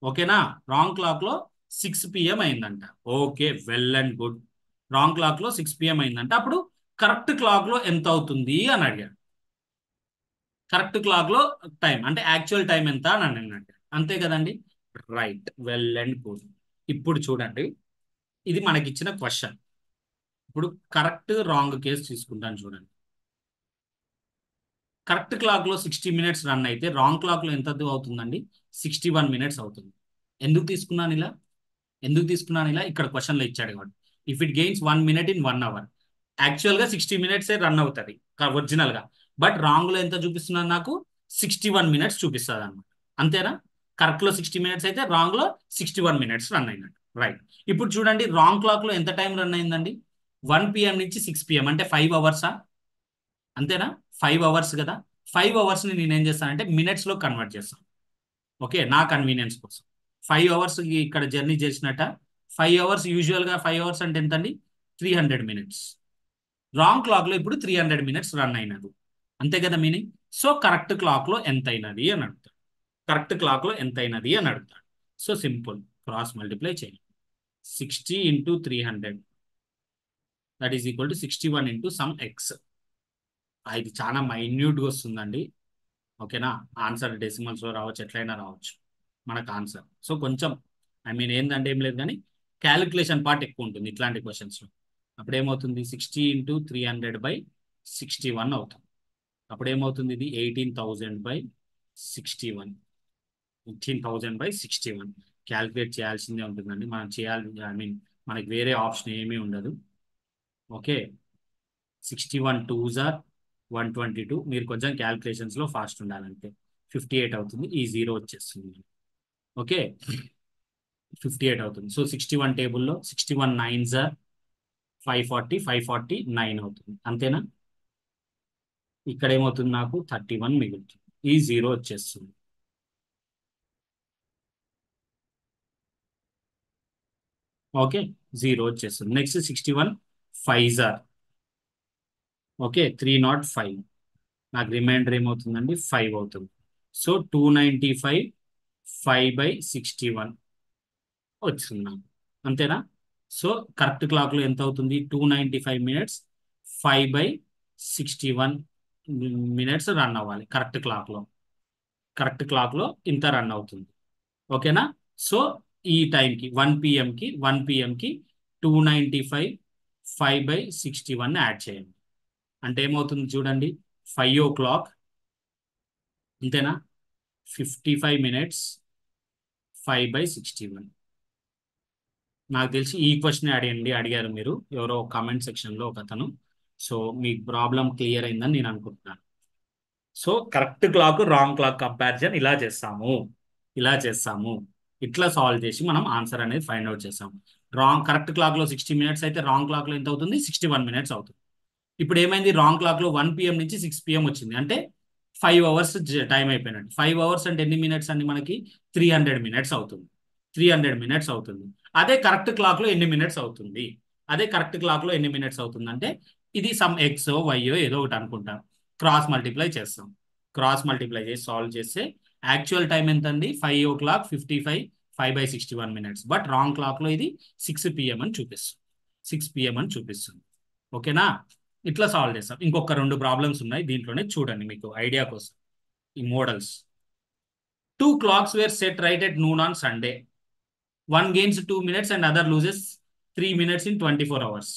ఓకేనా? రాంగ్ క్లాక్లో 6 PM అయిందంట. Okay, well and good. Wrong క్లాక్లో 6 PM అయిందంట. అప్పుడు కరెక్ట్ క్లాక్లో ఎంత అవుతుంది అని అడిగాడు. కరెక్ట్ క్లాక్లో టైం అంటే యాక్చువల్ టైం ఎంత అని అడిగాడు. అంతే కదండి? Right, well and good. ఇప్పుడు చూడండి, ఇది మనకిచ్చిన క్వశ్చన్. ఇప్పుడు కరెక్ట్ రాంగ్ కేసు తీసుకుంటాను చూడండి. కరెక్ట్ క్లాక్లో 60 minutes రన్ అయితే రాంగ్ క్లాక్లో ఎంత అవుతుందండి? 61 minutes అవుతుంది. ఎందుకు తీసుకున్నాను ఇలా? ఇక్కడ క్వశ్చన్లో ఇచ్చాడు కాబట్టి. If it gains 1 minute in 1 hour, యాక్చువల్గా 60 minutes రన్ అవుతుంది ఒరిజినల్గా. బట్ రాంగ్లో ఎంత చూపిస్తున్నాను? నాకు 61 minutes చూపిస్తుంది అన్నమాట. అంతేనా? కరెక్ట్లో 60 minutes అయితే రాంగ్లో 61 minutes రన్ అయినట్టు. రైట్. ఇప్పుడు చూడండి, రాంగ్ క్లాక్లో ఎంత టైం రన్ అయిందండి? 1 PM నుంచి 6 PM అంటే 5 hours. అంతేనా? 5 hours కదా. 5 hoursని నేనేం చేస్తానంటే మినిట్స్లో కన్వర్ట్ చేస్తాను. ఓకే, నా కన్వీనియన్స్ కోసం. 5 hours ఇక్కడ జర్నీ చేసినట్ట. 5 hours యూజువల్గా 5 hours అంటే ఎంత అండి? 300 minutes. రాంగ్ క్లాక్లో ఇప్పుడు 300 minutes రన్ అయినది. అంతే కదా మీనింగ్? సో కరెక్ట్ క్లాక్లో ఎంత అయినది అని అడుగుతాడు. సో సింపుల్, క్రాస్ మల్టిప్లై చేయండి. 60 into 300 that is equal to 61 into some X. ఇది చాలా మైన్యూట్గా వస్తుందండి. ఓకేనా? ఆన్సర్ డెసిమల్స్లో రావచ్చు, ఎట్లయినా రావచ్చు మనకు ఆన్సర్. సో కొంచెం ఏంటంటే ఏం లేదు కానీ క్యాలిక్యులేషన్ పార్ట్ ఎక్కువ ఉంటుంది ఇట్లాంటి క్వశ్చన్స్లో. అప్పుడు ఏమవుతుంది? 60 into 300/61 అవుతుంది. అప్పుడు ఏమవుతుంది? ఇది 18,000/61. 18,000/61 క్యాలిక్యులేట్ చేయాల్సిందే ఉంటుందండి. మనం చేయాలి, మనకి వేరే ఆప్షన్ ఏమీ ఉండదు. Okay, 61 2s are 122. మీరు కొంచెం క్యాలిక్యులేషన్స్లో ఫాస్ట్ ఉండాలంటే 58 అవుతుంది. ఈ 0 వచ్చేస్తుంది. ఓకే, 58 అవుతుంది. సో 61 టేబుల్లో 61 9s are 540, 549 అవుతుంది. అంతేనా? ఇక్కడ ఏమవుతుంది? నాకు 31 మిగులుతుంది. ఈ 0 వచ్చేస్తుంది. ఓకే, 0 వచ్చేస్తుంది. Next 61 5s are okay 305. నాకు రిమైండర్ ఏమవుతుందండి? 5 అవుతుంది. సో 295 5/61 వచ్చింది నాకు. అంతేనా? సో కరెక్ట్ క్లాక్లో ఎంత అవుతుంది? 295 minutes 5/61 minutes రన్ అవ్వాలి కరెక్ట్ క్లాక్లో ఇంత రన్ అవుతుంది. ఓకేనా? సో ఈ టైంకి 1 PMకి 295 5/61 యాడ్ చేయండి. అంటే ఏమవుతుంది చూడండి? 5 o'clock. అంతేనా? 55 minutes 5/61. నాకు తెలిసి ఈ క్వశ్చన్ అడిగారు మీరు ఎవరో కామెంట్ సెక్షన్లో ఒక అతను. సో మీకు ప్రాబ్లం క్లియర్ అయిందని నేను అనుకుంటున్నాను. So correct clock wrong clock comparison ఇలా చేస్తాము. ఇట్లా సాల్వ్ చేసి మనం ఆన్సర్ అనేది ఫైండ్ అవుట్ చేస్తాము. కరెక్ట్ క్లాక్లో 60 minutes అయితే రాంగ్ క్లాక్లో ఎంత అవుతుంది? 61 minutes అవుతుంది. ఇప్పుడు ఏమైంది? రాంగ్ క్లాక్లో 1 PM నుంచి 6 PM వచ్చింది. అంటే 5 అవర్స్ టైం అయిపోయినట్టు. 5 అవర్స్ అంటే ఎన్ని మినిట్స్ అండి మనకి? 300 మినిట్స్ అవుతుంది. 300 మినిట్స్ అవుతుంది. అదే కరెక్ట్ క్లాక్లో ఎన్ని మినిట్స్ అవుతుంది? అదే కరెక్ట్ క్లాక్లో ఎన్ని మినిట్స్ అవుతుంది అంటే ఇది సమ్ ఎక్సో వైయో ఏదో ఒకటి అనుకుంటాం. క్రాస్ మల్టిప్లై చేస్తాం. క్రాస్ మల్టిప్లై చేసి సాల్వ్ చేస్తే యాక్చువల్ టైం ఎంత అండి? 5:55, 5/61 మినిట్స్. బట్ రాంగ్ క్లాక్లో ఇది 6 PM అని చూపిస్తుంది. 6 PM అని చూపిస్తుంది. ఓకేనా? ఇట్లా సాల్వ్ చేస్తాం. ఇంకొక 2 ప్రాబ్లమ్స్ ఉన్నాయి దీంట్లోనే, చూడండి మీకు ఐడియా కోసం. ఈ models. 2 clocks were set right at noon on Sunday. One gains 2 minutes and other loses 3 minutes in 24 hours.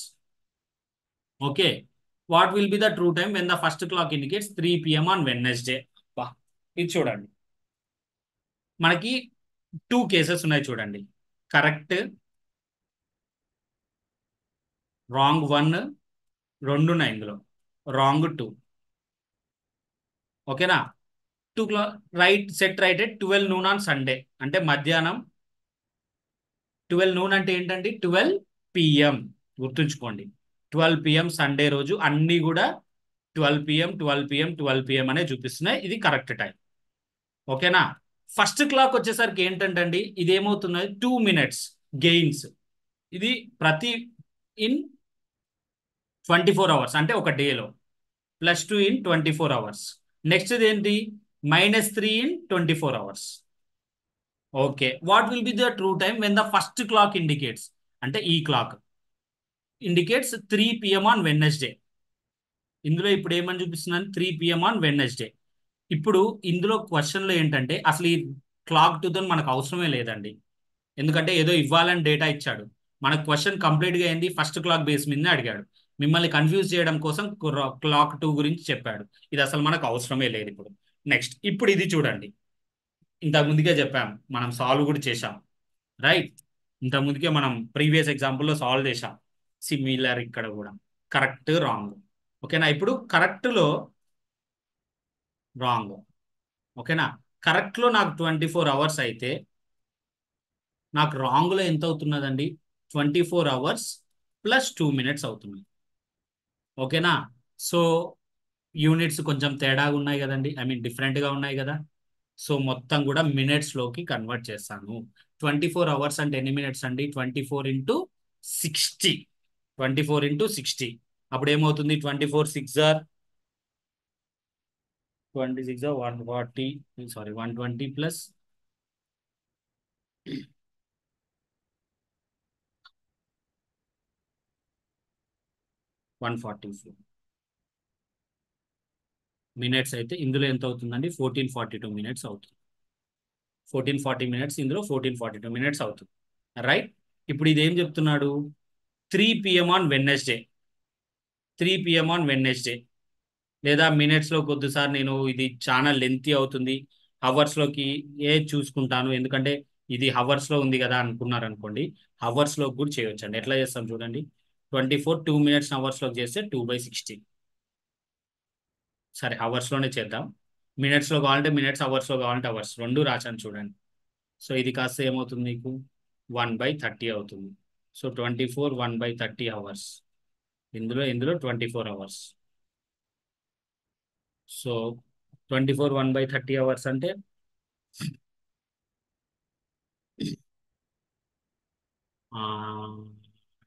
Okay. What will be the true time when the first clock indicates 3 PM on Wednesday? ఇది చూడండి. మనకి 2 cases ఉన్నాయి చూడండి. Correct, wrong 1, 2 ఉన్నాయి ఇందులో. Wrong 2. ఓకేనా? 2 clock right set right at 12 noon on Sunday అంటే మధ్యాహ్నం. 12 noon అంటే ఏంటండి? 12 PM. గుర్తుంచుకోండి. 12 PM సండే రోజు అన్నీ కూడా 12 PM, 12 PM, 12 PM అనే చూపిస్తున్నాయి. ఇది కరెక్ట్ టైం. ఓకేనా? ఫస్ట్ క్లాక్ వచ్చేసరికి ఏంటంటే అండి ఇది ఏమవుతున్నది? 2 minutes గెయిన్స్. ఇది ప్రతి ఇన్ 24 hours అంటే ఒక డేలో. +2 in 24 hours. నెక్స్ట్ ఏంటి? -3 in 24 hours. Okay. What will be the true time when the first clock indicates అంటే ఈ clock indicates 3 PM on Wednesday. ఇందులో ఇప్పుడు ఏమని చూపిస్తున్నాను? 3 PM ఆన్ వెడ్నెస్డే. ఇప్పుడు ఇందులో క్వశ్చన్లో ఏంటంటే అసలు ఈ క్లాక్ 2తో మనకు అవసరమే లేదండి. ఎందుకంటే ఏదో ఇవ్వాలని డేటా ఇచ్చాడు. మన క్వశ్చన్ కంప్లీట్గా ఏంది? ఫస్ట్ క్లాక్ బేస్ మీదనే అడిగాడు. మిమ్మల్ని కన్ఫ్యూజ్ చేయడం కోసం క్లాక్ 2 గురించి చెప్పాడు. ఇది అసలు మనకు అవసరమే లేదు ఇప్పుడు. నెక్స్ట్, ఇప్పుడు ఇది చూడండి. ఇంతకు ముందుకే చెప్పాం, మనం సాల్వ్ కూడా చేశాం. రైట్? ఇంతకు ముందుకే మనం ప్రీవియస్ ఎగ్జాంపుల్లో సాల్వ్ చేశాం. సిమిలర్ ఇక్కడ కూడా. Correct, wrong. ఓకేనా? ఇప్పుడు కరెక్ట్లో రాంగ్. ఓకేనా? కరెక్ట్లో నాకు 24 hours అయితే నాకు రాంగ్లో ఎంత అవుతున్నదండి? 24 hours + 2 minutes అవుతుంది. ఓకేనా? సో యూనిట్స్ కొంచెం తేడాగా ఉన్నాయి కదండి, ఐ మీన్ డిఫరెంట్గా ఉన్నాయి కదా. సో మొత్తం కూడా మినిట్స్లోకి కన్వర్ట్ చేస్తాను. 24 hours అంటే ఎన్ని మినిట్స్ అండి? 24 × 60. 24 × 60. అప్పుడు ఏమవుతుంది? 24 6 are 26 are 140, సారీ 120 + 144 మినిట్స్ అయితే ఇందులో ఎంత అవుతుందండి? 1442 మినిట్స్ అవుతుంది. 1440 మినిట్స్ ఇందులో 1442 మినిట్స్ అవుతుంది. రైట్? ఇప్పుడు ఇది ఏం చెప్తున్నాడు? 3 PM on Wednesday. 3 PM on Wednesday. లేదా మినిట్స్లో కొద్దిసారి నేను ఇది చాలా లెంతీ అవుతుంది, హవర్స్లోకి చూసుకుంటాను, ఎందుకంటే ఇది హవర్స్లో ఉంది కదా అనుకున్నారు అనుకోండి, హవర్స్లో కూడా చేయొచ్చండి. ఎట్లా చేస్తాం చూడండి. 24 2 minutes హవర్స్లోకి చేస్తే 2/60. సరే, హవర్స్లోనే చేద్దాం. మినిట్స్లో కావాలంటే మినిట్స్, హవర్స్లో కావాలంటే అవర్స్, రెండు రాశాను చూడండి. సో ఇది కాస్త ఏమవుతుంది మీకు? 1/30 అవుతుంది. So 24 1/30 hours. ఇందులో 24 hours. సో 24 1/30 అవర్స్ అంటే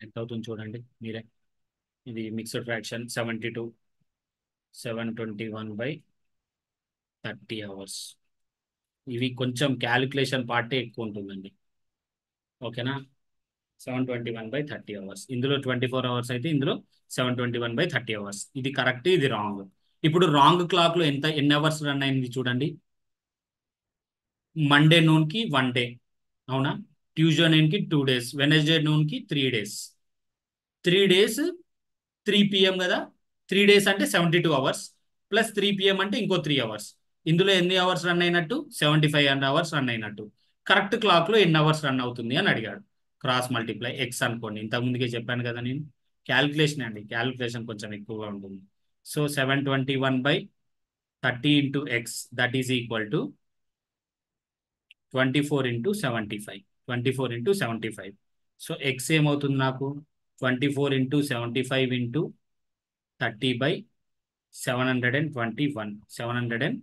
ఎంత అవుతుంది చూడండి మీరే. ఇది మిక్స్డ్ ఫ్రాక్షన్ 72, 721/30 అవర్స్. ఇవి కొంచెం క్యాలిక్యులేషన్ పార్టే ఎక్కువ ఉంటుందండి. ఓకేనా? 721/30 అవర్స్. ఇందులో 24 hours అయితే ఇందులో 721/30 అవర్స్. ఇది కరెక్ట్, ఇది రాంగ్. ఇప్పుడు రాంగ్ క్లాక్లో ఎన్ని అవర్స్ రన్ అయింది చూడండి. మండే నూన్కి 1 day, అవునా? ట్యూస్డే నూన్కి 2 days, వెనస్డే నూన్కి 3 days. 3 days 3 PM కదా. 3 days అంటే 72 hours + 3 PM అంటే ఇంకో 3 hours. ఇందులో ఎన్ని అవర్స్ రన్ అయినట్టు? 75 hours రన్ అయినట్టు. కరెక్ట్ క్లాక్లో ఎన్ని అవర్స్ రన్ అవుతుంది అని అడిగాడు. క్రాస్ మల్టిప్లై ఎక్స్ అనుకోండి. ఇంతకుముందుకే చెప్పాను కదా నేను. క్యాలిక్యులేషన్ అండి, క్యాలిక్యులేషన్ కొంచెం ఎక్కువగా ఉంటుంది. So 721/30 × x that is equal to 24 × 75. 24 × 75. So X ఏమవుతుంది నాకు? 24 × 75 × 30/60. 721, 721,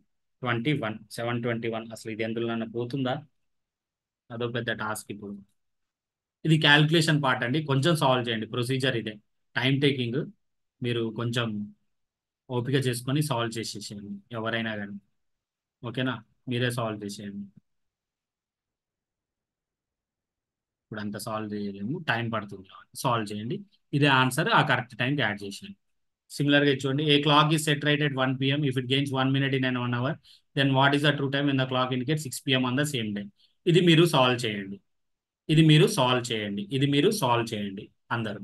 721. అసలు ఇది ఎందులో పోతుందా? అదో పెద్ద టాస్క్ ఇప్పుడు. ఇది క్యాల్కులేషన్ పార్ట్ అండి, కొంచెం సాల్వ్ చేయండి. ప్రొసీజర్ ఇదే, టైం టేకింగ్. మీరు కొంచెం ఓపిక చేసుకొని సాల్వ్ చేసేసేయండి ఎవరైనా కానీ. ఓకేనా? మీరే సాల్వ్ చేసేయండి. ఇప్పుడు అంతా సాల్వ్ చేయలేము, టైం పడుతుంది. సాల్వ్ చేయండి. ఇదే ఆన్సర్, ఆ కరెక్ట్ టైంకి యాడ్ చేసేయండి. సిమిలర్గా చూడండి, a clock is set right at 1 p.m. If it gains 1 minute in an 1 hour, then what is the true time when the clock indicates 6 p.m. on the same day? ఇది మీరు solve చేయండి. ఇది మీరు solve చేయండి అందరూ.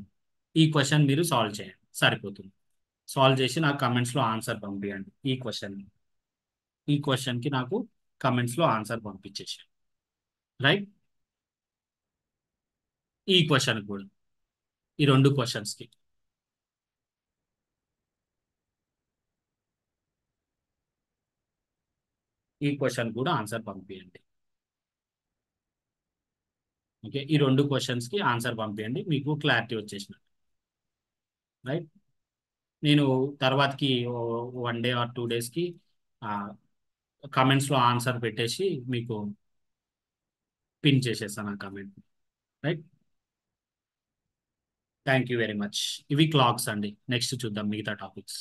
ఈ question మీరు solve చేయండి, సరిపోతుంది. సాల్వ్ చేసి నాకు కమెంట్స్లో ఆన్సర్ పంపించండి. ఈ క్వశ్చన్కి నాకు కమెంట్స్లో ఆన్సర్ పంపించేసి, రైట్. ఈ క్వశ్చన్ కూడా, ఈ రెండు క్వశ్చన్స్కి, ఈ క్వశ్చన్ కూడా ఆన్సర్ పంపించండి. ఓకే, ఈ రెండు క్వశ్చన్స్కి ఆన్సర్ పంపించండి, మీకు క్లారిటీ వచ్చేసినట్టు, రైట్. నేను తర్వాతకి 1 day or 2 daysకి కమెంట్స్లో ఆన్సర్ పెట్టేసి మీకు పిన్ చేసేస్తాను ఆ comment, right. Thank you very much. ఇవి క్లాక్స్ అండి. నెక్స్ట్ చూద్దాం మిగతా టాపిక్స్.